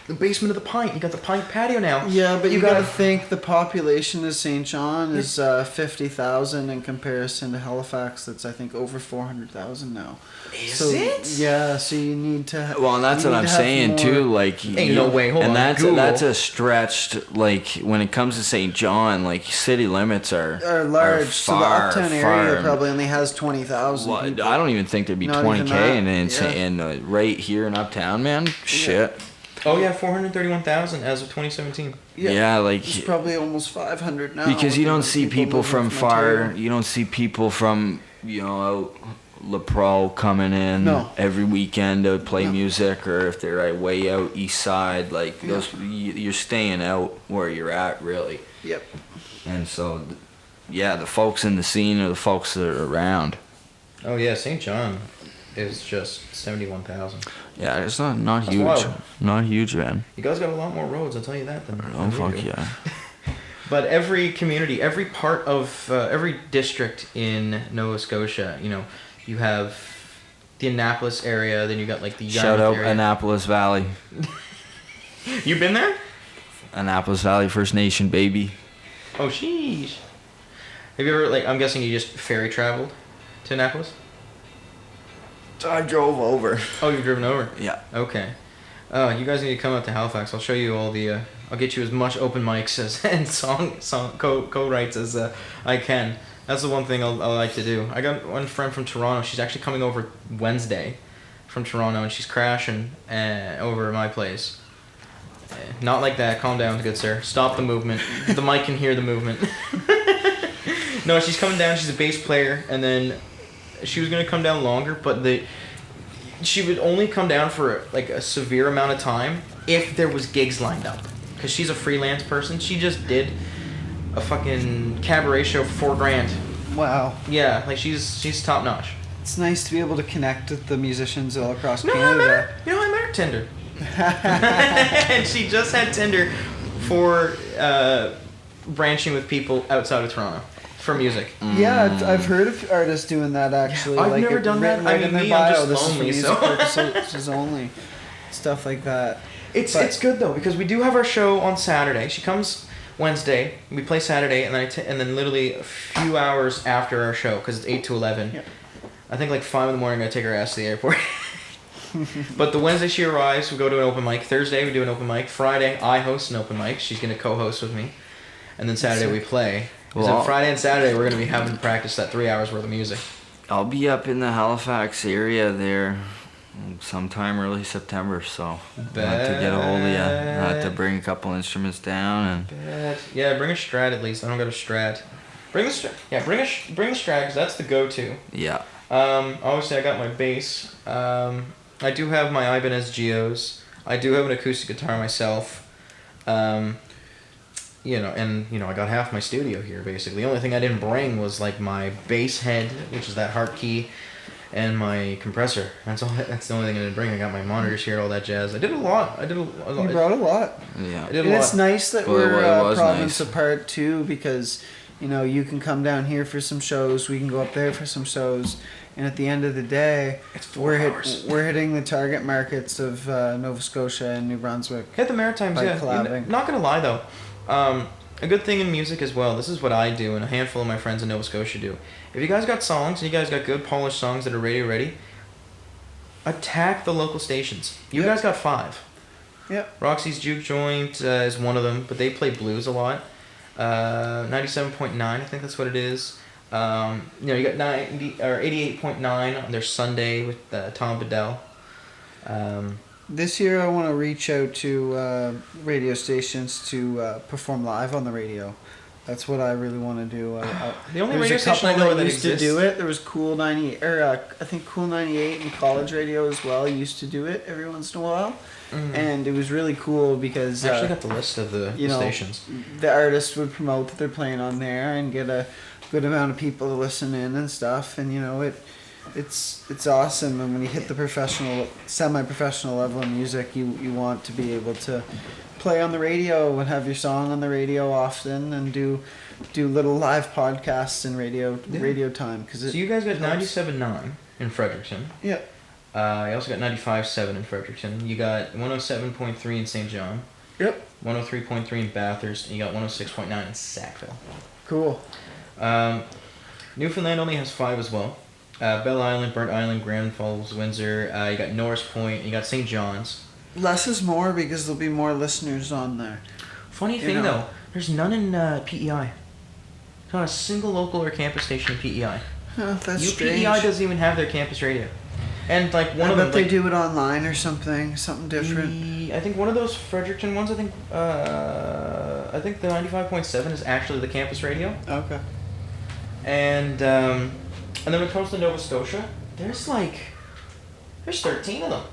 the basement of the Pint, you got the Pint patio now. Yeah, but you gotta think the population of St. John is 50,000 in comparison to Halifax. That's I think over 400,000 now. Is so, it? Yeah, so you need to. Well, and that's you what need I'm to have saying more- too. Ain't no way. Hold and on. that's Google. that's a stretched. When it comes to St. John, city limits are large. Are So the far, uptown far, area probably only has 20,000. Well, people. I don't even think there'd be Not 20K even that, and right here in uptown, man. Shit. Oh yeah, 431,000 as of 2017. Yeah, It's probably almost 500 now. because you with don't the see people moving from from far. Ontario. You don't see people from out La Pro coming in No. every weekend to play No. music, or if they're way out east side, those. You're staying out where you're at, really. Yep. And so, the folks in the scene are the folks that are around. Oh yeah, St. John is just 71,000. Yeah, it's not That's huge. wild. Not huge, man. You guys got a lot more roads, I'll tell you that. Oh, than we fuck do. yeah. But every community, every part of every district in Nova Scotia, you have the Annapolis area, then you got the Yarmouth Shout out area. Annapolis Valley. You been there? Annapolis Valley First Nation, baby. Oh, sheesh. Have you ever, I'm guessing you just ferry traveled to Annapolis? I drove over. Oh, you've driven over? Yeah. Okay. Oh, you guys need to come up to Halifax. I'll show you all the I'll get you as much open mics as and song co-writes as I can. That's the one thing I like to do. I got one friend from Toronto. She's actually coming over Wednesday from Toronto, and she's crashing over at my place. Not like that. Calm down, good sir. Stop the movement. The mic can hear the movement. No, she's coming down. She's a bass player, and then she was gonna come down longer, but she would only come down for like a severe amount of time if there was gigs lined up. Cause she's a freelance person. She just did a fucking cabaret show for $4,000. Wow. Yeah, like she's top notch. It's nice to be able to connect with the musicians all across I Canada. met her Tinder. And she just had Tinder for branching with people outside of Toronto for music. Yeah, I've heard of artists doing that actually. I've like never done that. Right in their I'm bio, just this is for lonely, music so. purposes only. Stuff like that. It's good though because we do have our show on Saturday. She comes Wednesday. We play Saturday, and then literally a few hours after our show, because it's 8 to 11. Yep. I think like 5 in the morning I take her ass to the airport. But the Wednesday she arrives, we go to an open mic. Thursday we do an open mic. Friday I host an open mic. She's gonna co-host with me, and then Saturday we play. Because on Friday and Saturday we're gonna be having to practice that 3 hours worth of music. I'll be up in the Halifax area there sometime early September, so I'll have to get a hold of you. I'll have to bring a couple instruments down and. Yeah, bring a Strat at least. I don't got a Strat. Bring the Strat. Yeah, bring the Strat because that's the go-to. Yeah. Obviously I got my bass. I do have my Ibanez Geos. I do have an acoustic guitar myself. I got half my studio here basically. The only thing I didn't bring was like my bass head, which is that heart key, and my compressor. That's all. That's the only thing I didn't bring. I got my monitors here, all that jazz. I did a lot. You brought a lot. Yeah. I did a And lot. it's nice that Well, we're it was province nice. apart too, because you can come down here for some shows, we can go up there for some shows, and at the end of the day, It's 4 hours. we're hitting the target markets of Nova Scotia and New Brunswick. Hit the Maritimes, By yeah. collabing. Not gonna lie though, a good thing in music as well. This is what I do, and a handful of my friends in Nova Scotia do. If you guys got songs, and you guys got good polished songs that are radio ready, attack the local stations. You Yep. guys got 5. Yep. Roxy's Juke Joint is one of them, but they play blues a lot. 97.9, I think that's what it is. You got 88.9 on their Sunday with Tom Bedell. This year I want to reach out to radio stations to perform live on the radio. That's what I really want to do. The only There's radio a station I couple know that used exists. to do it. There was Cool 98, I think Cool 98 and College Radio as well used to do it every once in a while. And it was really cool because I actually got the list of the stations. the artist would promote that they're playing on there and get a good amount of people to listen in and stuff, and it's awesome. And when you hit the semi-professional level of music, you want to be able to play on the radio and have your song on the radio often, and do little live podcasts in radio time. So you guys got 97.9 in Fredericton. Yeah. You also got 95.7 in Fredericton. You got 107.3 in St. John. Yep. 103.3 in Bathurst. And you got 106.9 in Sackville. Cool. Newfoundland only has 5 as well. Belle Island, Burnt Island, Grand Falls, Windsor. You got Norris Point. You got St. John's. Less is more because there'll be more listeners on there. Funny thing though, there's none in PEI. There's not a single local or campus station in PEI. That's strange. PEI doesn't even have their campus radio. And like one I of bet them, they like, do it online or something different. I think one of those Fredericton ones. I think the 95.7 is actually the campus radio. Okay. And then when it comes to Nova Scotia, there's 13 of them.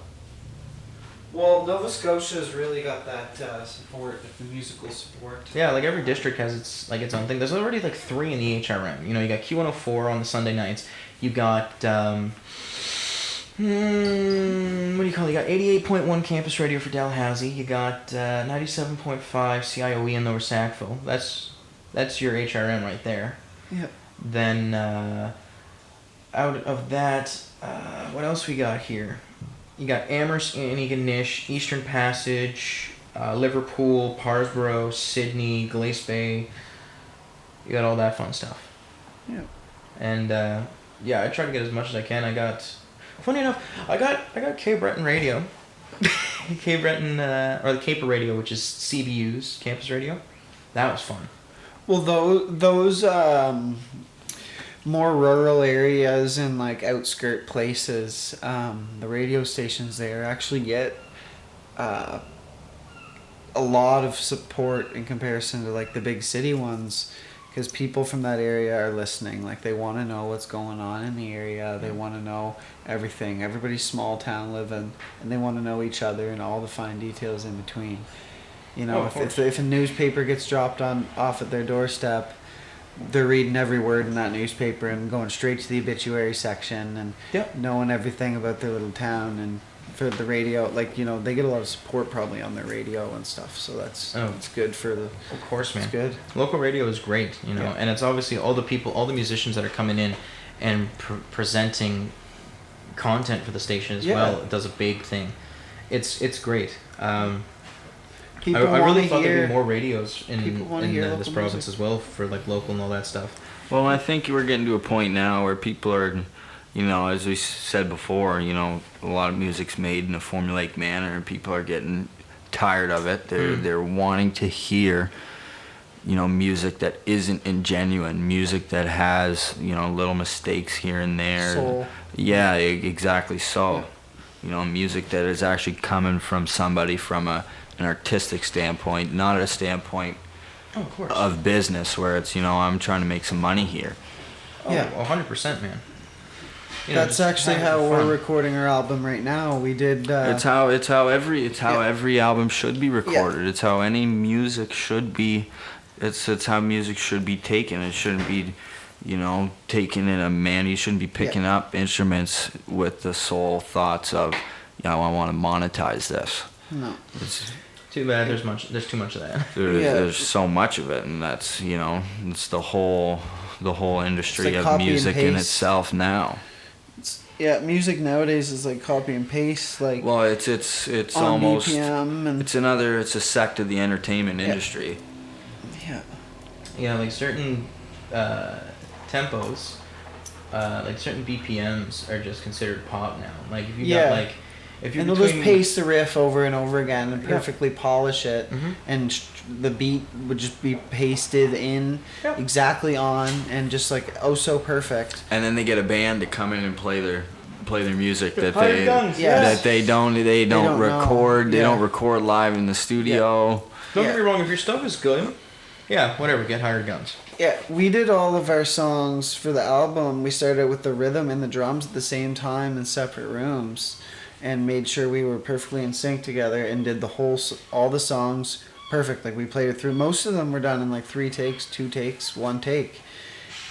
Well, Nova Scotia's really got that support, the musical support. Yeah, like every district has its own thing. There's already 3 in the HRM. You got Q104 on the Sunday nights. You got what do you call it? You got 88.1 campus radio for Dalhousie. You got 97.5 CIOE in Lower Sackville. That's your HRM right there. Yep. Then out of that, what else we got here? You got Amherst, Antigonish, Eastern Passage, Liverpool, Parsborough, Sydney, Glace Bay. You got all that fun stuff. Yeah. And I try to get as much as I can. Funny enough, I got K Breton Radio. Cape Breton, or the Caper Radio, which is CBU's campus radio. That was fun. Well, those more rural areas and like outskirt places, the radio stations there actually get a lot of support in comparison to like the big city ones, because people from that area are listening. Like they want to know what's going on in the area. They want to know everything. Everybody's small town living, and they want to know each other and all the fine details in between. You know, if a newspaper gets dropped off at their doorstep, they're reading every word in that newspaper and going straight to the obituary section and knowing everything about their little town. And for the radio, like, you know, they get a lot of support probably on their radio and stuff. So it's good for the. Of course, man. It's good. Local radio is great, you know, and it's obviously all the people, all the musicians that are coming in and presenting content for the station as well. It does a big thing. It's great. I really thought there'd be more radios in this province as well for like local and all that stuff. Well, I think we're getting to a point now where people are, you know, as we said before, you know, a lot of music's made in a formulaic manner, and people are getting tired of it. They're wanting to hear, you know, music that isn't ingenuine, music that has, you know, little mistakes here and there. Soul. Yeah, exactly so. Yeah. You know, music that is actually coming from somebody from an artistic standpoint, not a standpoint of business where it's, you know, I'm trying to make some money here. Yeah, 100%, man. You know, that's actually how we're recording our album right now. We did. It's how every album should be recorded. Yeah. It's how any music should be. It's how music should be taken. It shouldn't be, you know, taken in a man. You shouldn't be picking up instruments with the sole thoughts of, you know, I want to monetize this. No. It's too bad. There's too much of that. There's so much of it, and that's, you know, it's the whole industry like of music in itself now. Music nowadays is like copy and paste. Like, well, it's on almost BPM and it's a sect of the entertainment industry. Yeah, like certain tempos, like certain BPMs are just considered pop now. Like if you got like. And they'll just paste the riff over and over again and perfectly polish it, and the beat would just be pasted in exactly on, and just like so perfect. And then they get a band to come in and play their music that they don't record. They don't record live in the studio. Don't get me wrong. If your stuff is good, whatever. Get hired guns. Yeah, we did all of our songs for the album. We started with the rhythm and the drums at the same time in separate rooms, and made sure we were perfectly in sync together, and did all the songs perfect. Like we played it through. Most of them were done in like 3 takes, 2 takes, 1 take.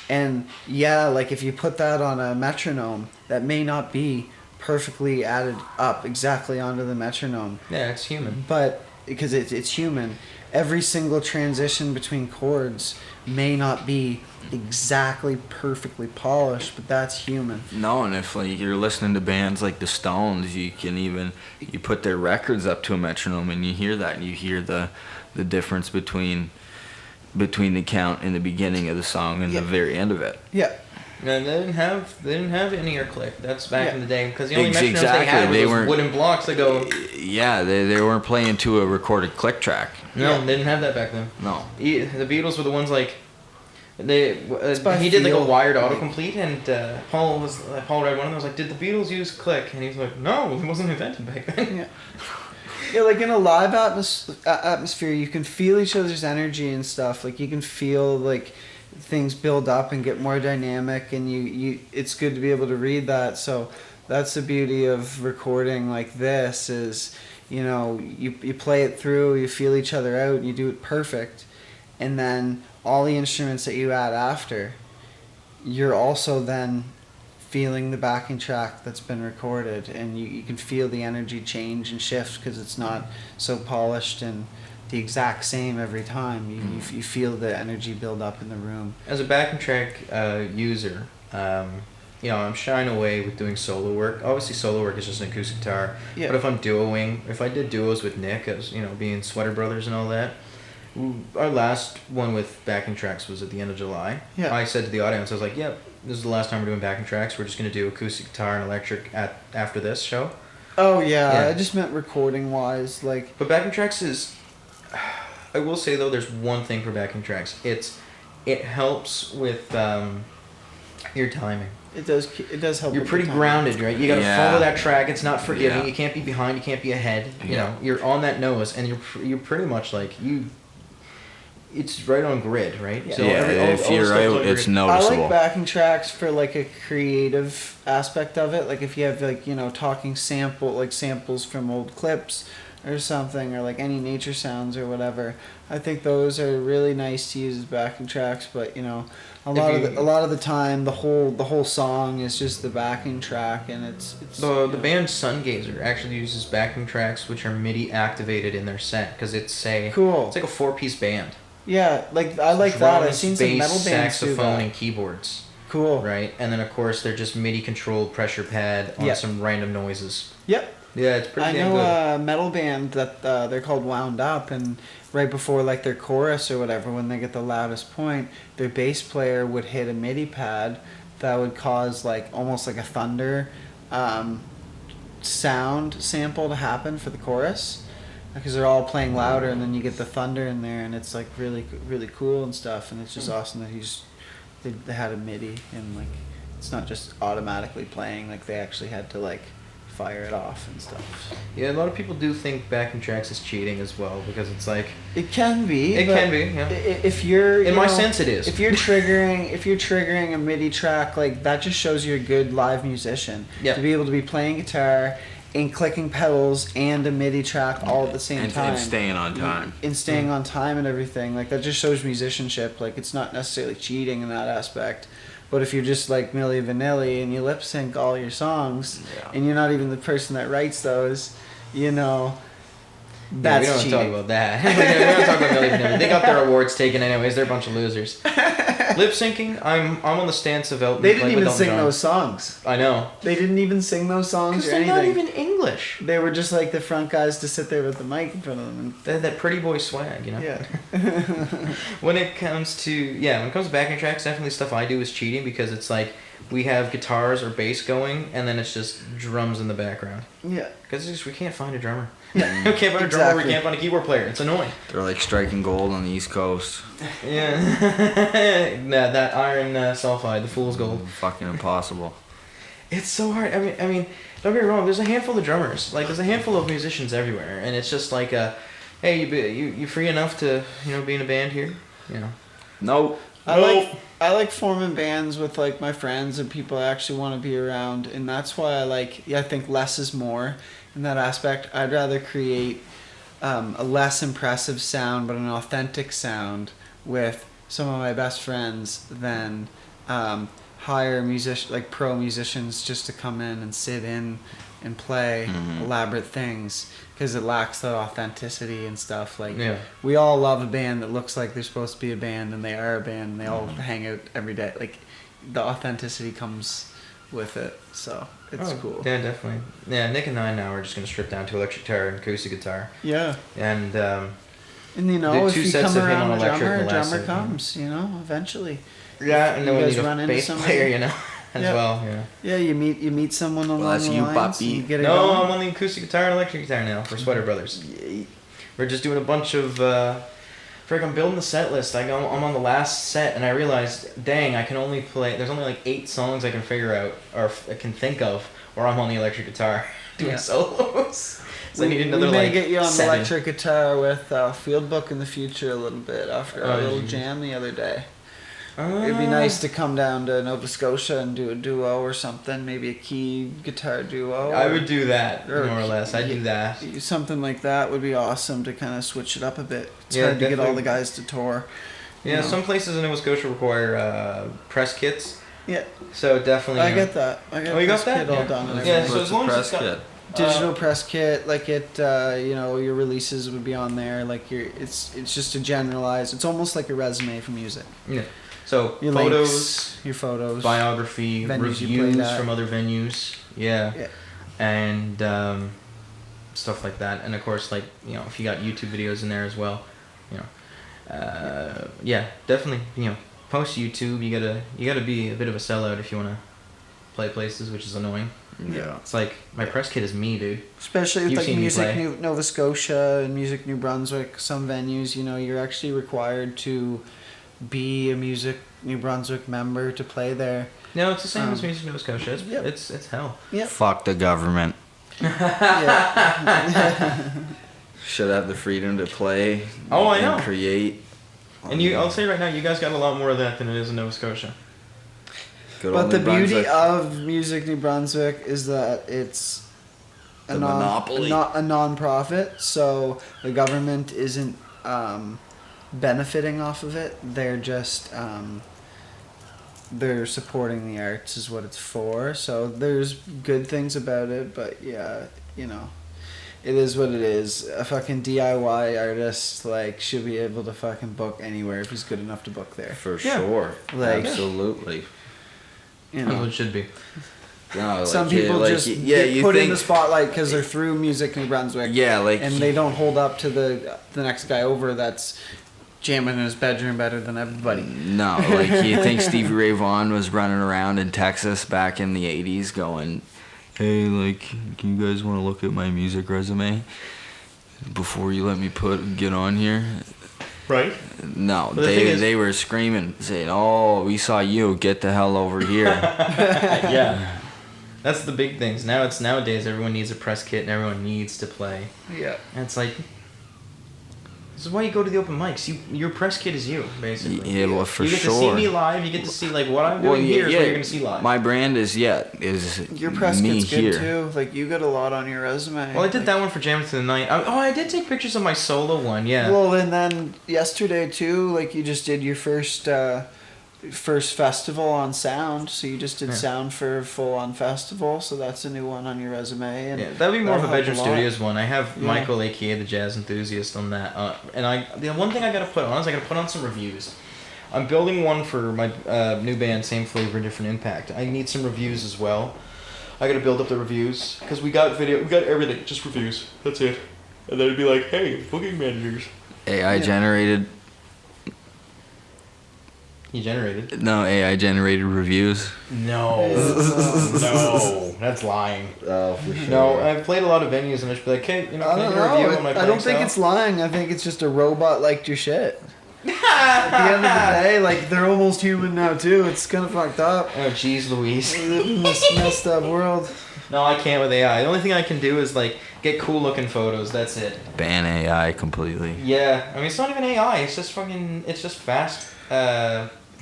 And like if you put that on a metronome, that may not be perfectly added up exactly onto the metronome. Yeah, it's human. But because it's human, every single transition between chords may not be exactly perfectly polished, but that's human. No, and if like you're listening to bands like the Stones, you put their records up to a metronome, and you hear that, and you hear the difference between the count in the beginning of the song and the very end of it. Yeah. And they didn't have any ear click. That's back in the day, because the only metronomes they had were those wooden blocks that go. Yeah, they weren't playing to a recorded click track. No, they didn't have that back then. No. The Beatles were the ones like. He did like a wired autocomplete, and Paul read one of them, was like, "Did the Beatles use click?" And he's like, "No, it wasn't invented back then." Yeah, like in a live atmosphere, you can feel each other's energy and stuff. Like you can feel like things build up and get more dynamic, and you it's good to be able to read that. So that's the beauty of recording like this is, you know, you play it through, you feel each other out, and you do it perfect, and then all the instruments that you add after, you're also then feeling the backing track that's been recorded, and you can feel the energy change and shift because it's not so polished and the exact same every time. You feel the energy build up in the room. As a backing track user, you know, I'm shying away with doing solo work. Obviously, solo work is just an acoustic guitar. Yeah. But if I'm duoing, if I did duos with Nick, as you know, being Sweater Brothers and all that. Our last one with backing tracks was at the end of July. Yeah. I said to the audience, I was like, "Yep, this is the last time we're doing backing tracks. We're just going to do acoustic guitar and electric after this show." Oh yeah, Yeah. I just meant recording wise, like. But backing tracks is, I will say though, there's one thing for backing tracks. It helps with your timing. It does help. You're with pretty the timing. grounded, right? You got to Yeah. follow that track. It's not forgiving. Yeah. You can't be behind. You can't be ahead. You Yeah. know, you're on that nose, and you're pretty much like you. It's right on grid, right? Yeah. So Yeah, if all the you're stuff's right, on it's grid. I noticeable. like backing tracks for like a creative aspect of it. Like if you have like talking samples from old clips or something, or like any nature sounds or whatever. I think those are really nice to use as backing tracks. But a lot of the time the whole song is just the backing track, and it's The band Sungazer actually uses backing tracks which are MIDI activated in their set because it's Cool. It's like a 4-piece band. Yeah, like I like that. I've Drums, seen some bass, metal bands do saxophone, that. and keyboards. Cool. Right, and then of course they're just MIDI controlled pressure pad on Yeah. some random noises. Yep. Yeah, it's pretty I damn know good. a metal band that they're called Wound Up, and right before like their chorus or whatever, when they get the loudest point, their bass player would hit a MIDI pad that would cause like almost like a thunder sound sample to happen for the chorus, because they're all playing louder, and then you get the thunder in there, and it's like really really cool and stuff, and it's just awesome that they had a MIDI, and like it's not just automatically playing, like they actually had to like fire it off and stuff. Yeah, a lot of people do think backing tracks is cheating as well because it's like It can be. It but can be, yeah. If you're in my sense it is. If you're triggering a MIDI track, like that just shows you're a good live musician. Yeah. To be able to be playing guitar and clicking pedals and a MIDI track all at the same time. And staying on time. And staying on time and everything. Like that just shows musicianship. Like it's not necessarily cheating in that aspect. But if you're just like Milli Vanilli and you lip sync all your songs, Yeah. and you're not even the person that writes those, Yeah, that's we don't cheating. talk about that. We don't talk about Milli Vanilli. They got their awards taken anyways. They're a bunch of losers. Lip syncing, I'm on the stance of Elton. They didn't like even with Elton sing John. those songs. I know. They didn't even sing those songs Because or they're anything. not even English. They were just like the front guys to sit there with the mic in front of them. They had that pretty boy swag, you know? Yeah. When it comes to backing tracks, definitely stuff I do is cheating because it's like we have guitars or bass going and then it's just drums in the background. Yeah. Because we can't find a drummer. Yeah. We can't find a drummer, we Exactly. can't find a keyboard player. It's annoying. They're like striking gold on the East Coast. Yeah. that iron sulfide, the fool's gold. Fucking impossible. It's so hard. I mean, don't get me wrong. There's a handful of drummers. Like, there's a handful of musicians everywhere, and it's just like, hey, you free enough to be in a band here? You know. Nope. I like forming bands with like my friends and people I actually want to be around, and that's why I think less is more in that aspect. I'd rather create a less impressive sound but an authentic sound with some of my best friends than hire pro musicians just to come in and sit in and play elaborate things, because it lacks that authenticity and stuff. Like, Yeah. we all love a band that looks like they're supposed to be a band, and they are a band, and they all hang out every day. Like, the authenticity comes with it, so it's cool. Yeah, definitely. Yeah, Nick and I now are just gonna strip down to electric guitar and acoustic guitar, Yeah. and And Did if two you sets come of him around on a electric drummer, the a last drummer set, yeah. comes, eventually. yeah, and then You we guys need run a into bass somebody? player, as Yeah. well. Yeah. Yeah, you meet someone along that's the you, lines, puppy. and you get it No, going. I'm on the acoustic guitar and electric guitar now for Sweater Brothers. Yeah. We're just doing a bunch of. Frick, I'm building the set list. I'm on the last set, and I realized, dang, I can only play. There's only like 8 songs I can figure out or I can think of, where I'm on the electric guitar doing Yeah. solos. So I need another we may like get you on 7. electric guitar with Field Book in the future a little bit after our Oh, little geez. jam the other day. It'd be nice to come down to Nova Scotia and do a duo or something, maybe a key guitar duo. I would do that, or more or less. I'd do that. Something like that would be awesome to kind of switch it up a bit. It's Yeah, hard to get all definitely. the guys to tour. Yeah, you know. some places in Nova Scotia require press kits, Yeah, so definitely. I get that. I got Oh, you got this that? kit all Yeah. done. and Yeah, everything. so What's as long the as press it's got- kit? Digital press kit, like your releases would be on there. Like it's just a generalized. It's almost like a resume for music. Yeah. So Your photos, links, your photos, biography, venues you reviews played at. from other venues. Yeah. Yeah. And stuff like that. And of course, like, if you got YouTube videos in there as well, yeah, definitely, post YouTube. You gotta be a bit of a sellout if you wanna play places, which is annoying. Yeah. It's like my press kit is me, dude. Especially with You've like seen me Music play. Nova Scotia and Music New Brunswick, some venues, you know, you're actually required to be a Music New Brunswick member to play there. No, it's the same as Music Nova Scotia. It's Yep. it's hell. Yep. Fuck the government. Yeah. Should have the freedom to play. Oh, I know. And create. And I'll say right now, you guys got a lot more of that than it is in Nova Scotia. Good But old the New beauty Brunswick. of Music New Brunswick is that it's The monopoly. a non-profit, so the government isn't benefiting off of it. They're just they're supporting the arts is what it's for. So there's good things about it, but yeah, you know, it is what it is. A fucking DIY artist like should be able to fucking book anywhere if he's good enough to book there. For Yeah. sure. Like- Absolutely. You That's what know. it should be. No, like, Some people like, just yeah, get you put in think, the spotlight because they're through Music New Brunswick. Yeah, like and they don't hold up to the next guy over that's jamming in his bedroom better than everybody. No, like you think Stevie Ray Vaughan was running around in Texas back in the 80s going, hey, like, can you guys want to look at my music resume before you let me get on here? Right. No, But the thing is- they were screaming, saying, oh, we saw you, get the hell over here. Yeah. That's the big things. Nowadays everyone needs a press kit and everyone needs to play. Yeah. And it's like, this is why you go to the open mics. Your press kit is you, basically. Yeah, well, for you get sure. to see me live. You get to see like what I'm doing here is what you're gonna see live. My brand is Your press me kit's good here. too. Like you got a lot on your resume. Well, I did that one for Jamming Through the Night. I did take pictures of my solo one. Yeah. Well, and then yesterday too, like you just did your first festival on sound. So you just did Yeah. sound for a full on festival. So that's a new one on your resume. And Yeah, that'd be more of a that'll help bedroom lot. studios one. I have Yeah. Michael, aka the Jazz Enthusiast, on that. And the one thing I gotta put on is I gotta put on some reviews. I'm building one for my new band, Same Flavor, Different Impact. I need some reviews as well. I gotta build up the reviews because we got everything, just reviews. That's it. And then it'd be like, hey, booking managers. AI generated. He generated. No, AI generated reviews. No, no, that's lying. Oh, for sure. No, I've played a lot of venues and I should be like, hey, you know, I can I don't get a review know. on my I playing don't think style? it's lying. I think it's just a robot liked your shit. At the end of the day, like they're almost human now too. It's kind of fucked up. Oh, jeez, Louise. We live in this messed up world. No, I can't with AI. The only thing I can do is like get cool looking photos. That's it. Ban AI completely. Yeah, I mean it's not even AI. It's just fast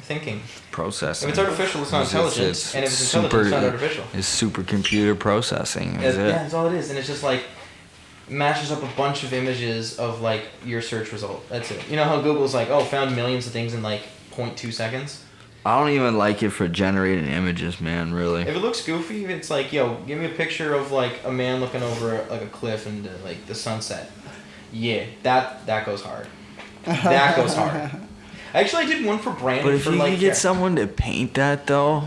thinking. Processing. If it's artificial, it's not intelligent, and if it's intelligent, it's not artificial. It's supercomputer processing. Is it? Yeah, that's all it is, and it's just like mashes up a bunch of images of like your search result. That's it. You know how Google's like, oh, found millions of things in like 0.2 seconds. I don't even like it for generating images, man. Really. If it looks goofy, it's like, yo, give me a picture of like a man looking over like a cliff and like the sunset. Yeah, that goes hard. That goes hard. Actually, I did one for Brandon. But if for you like, could get someone to paint that though,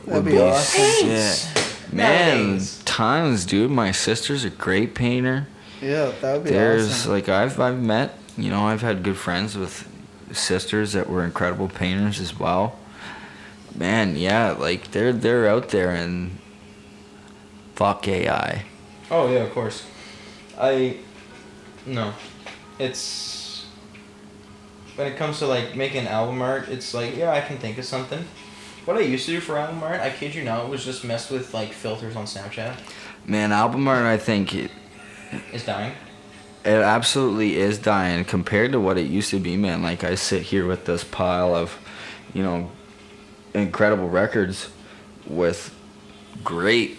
That'd would be awesome. shit. Man, Nowadays. tons, dude. My sister's a great painter. Yeah, that would be There's awesome. like I've met, you know, I've had good friends with sisters that were incredible painters as well. Man, yeah, like they're out there and fuck AI. Oh yeah, of course. No, it's when it comes to like making album art, it's like yeah, I can think of something. What I used to do for album art, I kid you not, was just mess with like filters on Snapchat. Man, album art, I think it It's dying. absolutely is dying compared to what it used to be, man. Like I sit here with this pile of, you know, incredible records with great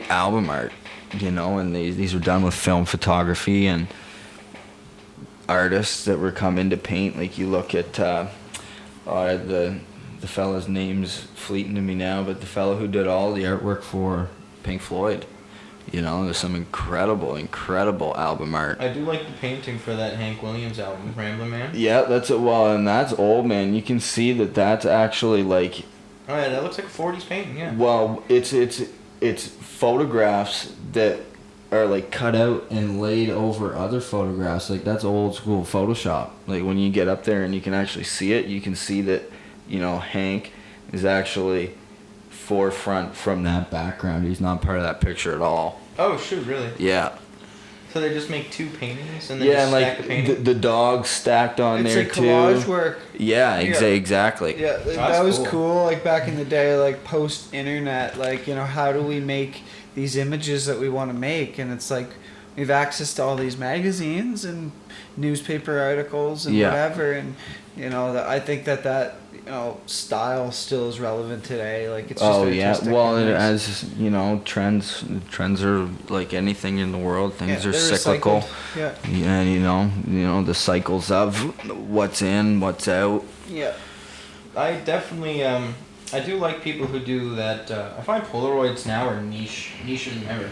album art, you know, and these were done with film photography and artists that were coming to paint. Like you look at the fella's name's fleeting to me now, but the fella who did all the artwork for Pink Floyd, you know, there's some incredible album art. I do like the painting for that Hank Williams album, Ramblin' Man. Yeah, that's it. Well, and that's old, man. You can see that that's actually like, Oh yeah, that looks like a 40s painting, yeah. well, it's photographs that are like cut out and laid over other photographs. Like that's old school Photoshop. Like when you get up there and you can actually see it, you can see that, you know, Hank is actually forefront from that background. He's not part of that picture at all. Oh shoot, really? Yeah. So they just make 2 paintings and then Yeah, just and stack the like painting? the dog stacked on It's there like too. collage work. Yeah, Yeah. exactly. Yeah, That's that was cool. cool. Like back in the day, like post internet, like, you know, how do we make these images that we want to make? And it's like we have access to all these magazines and newspaper articles and Yeah. whatever. And you know, I think that you know style still is relevant today. Like it's just Oh yeah, artistic well, and nice. as you know, trends are like anything in the world. Things Yeah, are they're cyclical. recycled. Yeah. Yeah, you know the cycles of what's in, what's out. Yeah. I definitely, I do like people who do that. I find Polaroids now are nicher than ever.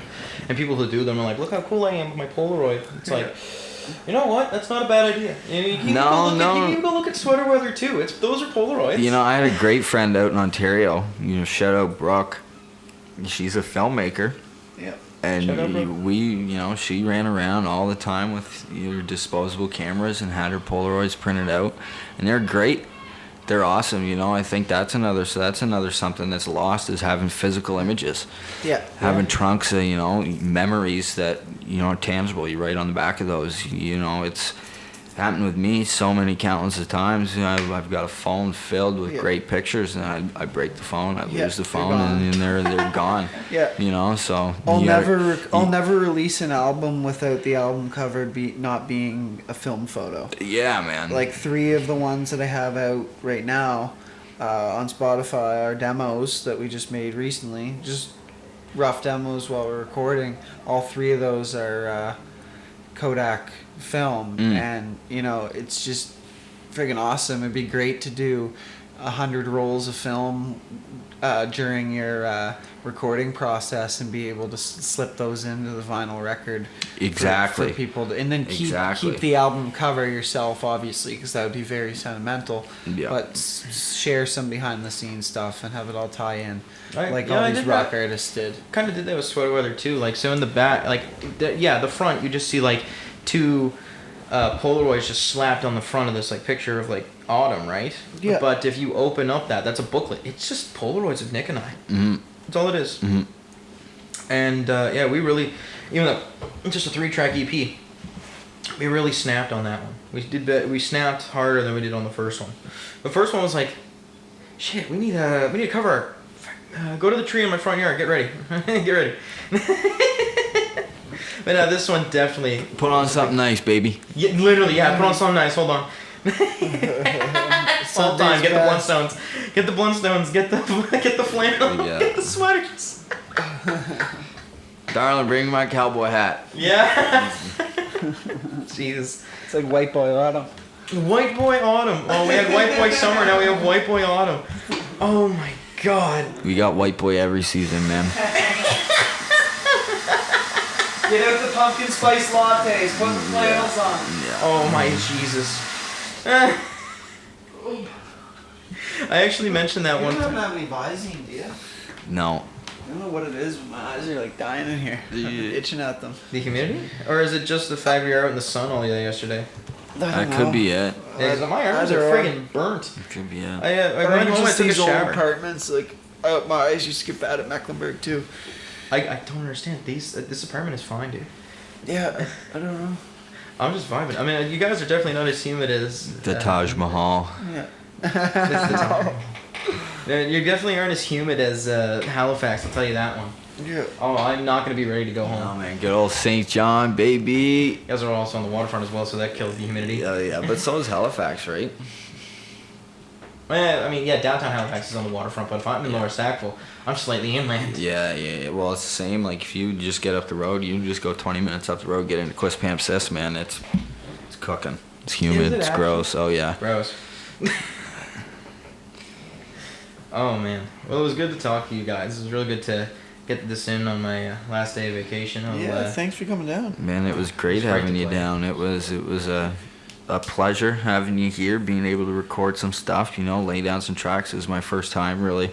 And people who do them are like, look how cool I am with my Polaroid. It's like, you know what? That's not a bad idea. You can you can go look at sweater weather too. Those are Polaroids. You know, I had a great friend out in Ontario. You know, shout out Brooke. She's a filmmaker. Yeah. Shout out, Brooke. She ran around all the time with your disposable cameras and had her Polaroids printed out, and they're great. They're awesome. You know, I think that's another something that's lost is having physical images. Yeah. Having trunks of, memories that, are tangible. You write on the back of those. You know, it's happened with me so many countless of times. I've got a phone filled with great pictures, and I break the phone, I lose the phone, and then they're gone. Yeah. You know, so I'll never release an album without the album cover not being a film photo. Yeah, man. Like 3 of the ones that I have out right now on Spotify are demos that we just made recently. Just rough demos while we're recording. All 3 of those are Kodak film, and it's just friggin' awesome. It'd be great to do 100 rolls of film during your recording process and be able to slip those into the vinyl record. Exactly. For people to, and then keep the album cover yourself, obviously, because that would be very sentimental. Yeah. But share some behind the scenes stuff and have it all tie in, all I these did rock that. artists did. Kind of did that with sweater weather too. Like, so in the back, like the front, you just see like 2 Polaroids just slapped on the front of this like picture of like autumn, right? Yeah. But if you open up that's a booklet. It's just Polaroids of Nick and I. Mm-hmm. That's all it is. Mm-hmm. And we really, even though it's just a 3-track EP, we really snapped on that one. We snapped harder than we did on the first one. The first one was like, shit, we need to cover our, go to the tree in my front yard. Get ready, get ready. But this one definitely Put on something nice, baby. Yeah, literally, put on something nice. Hold on. Hold on. Get the Blundstones. Get the Blundstones. Get the flannel. Yeah. Get the sweaters. Darling, bring my cowboy hat. Yeah. Jesus. It's like White Boy Autumn. White Boy Autumn. Oh, we had White Boy Summer. Now we have White Boy Autumn. Oh my God. We got white boy every season, man. Get out the pumpkin spice lattes. Put the flannels on. Yeah. Oh my Jesus. I actually mentioned that one You don't time. have any Visine, do you? No. I don't know what it is, but my eyes are like dying in here. I'm itching at them. The humidity? Or is it just the fact we were out in the sun all day yesterday? That could be it. Yeah, 'cause my arms are friggin' burnt. It could be it. I went home, I took a these old shower. apartments, like my eyes used to get bad at Mecklenburg too. I don't understand. This apartment is fine, dude. Yeah, I don't know. I'm just vibing. I mean, you guys are definitely not as humid as The Taj Mahal. Yeah. It's the Taj. You definitely aren't as humid as Halifax. I'll tell you that one. Yeah. Oh, I'm not gonna be ready to go Oh home. man, good old St. John, baby. You guys are also on the waterfront as well, so that kills the humidity. Yeah, but so is Halifax, right? I mean, downtown Halifax is on the waterfront, but if I'm in Lower Sackville, I'm slightly inland. Yeah. Well, it's the same. Like if you just get up the road, you just go 20 minutes up the road, get into Quispamsis, man. It's cooking. It's humid. it It's actually? gross. Oh yeah. Gross. Oh man. Well, it was good to talk to you guys. It was really good to get this in on my last day of vacation. Thanks for coming down. Man, it was great It's great having to you play. down. It was a pleasure having you here, being able to record some stuff, lay down some tracks. It was my first time really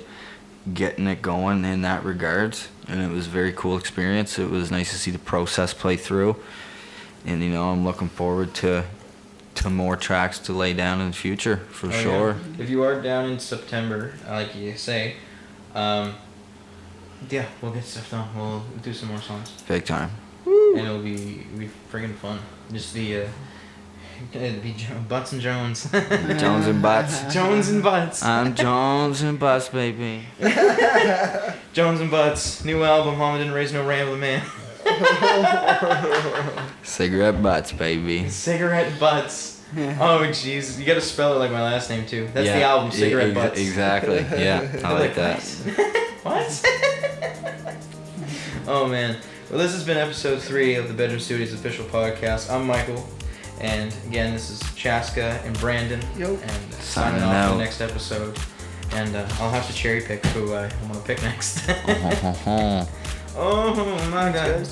getting it going in that regards, and it was a very cool experience. It was nice to see the process play through, and I'm looking forward to more tracks to lay down in the future for sure. Yeah. If you are down in September, like you say, Yeah, we'll get stuff done. We'll do some more songs. Big time. And it'll be friggin' fun. Just it'd be Butts and Jones. Jones and Butts. Jones and Butts. I'm Jones and Butts, baby. Jones and Butts. New album, Mama Didn't Raise No Rambling Man. Cigarette Butts, baby. Cigarette Butts. Oh, jeez. You gotta spell it like my last name, too. That's the album, Cigarette Butts. Exactly. Yeah, I like that. What? Oh, man. Well, this has been episode 3 of the Bedroom Studios official podcast. I'm Michael. And again, this is Chaska and Brandon. Yo. And Signing signing off out. for the next episode. And I'll have to cherry pick who I want to pick next. Oh, my God.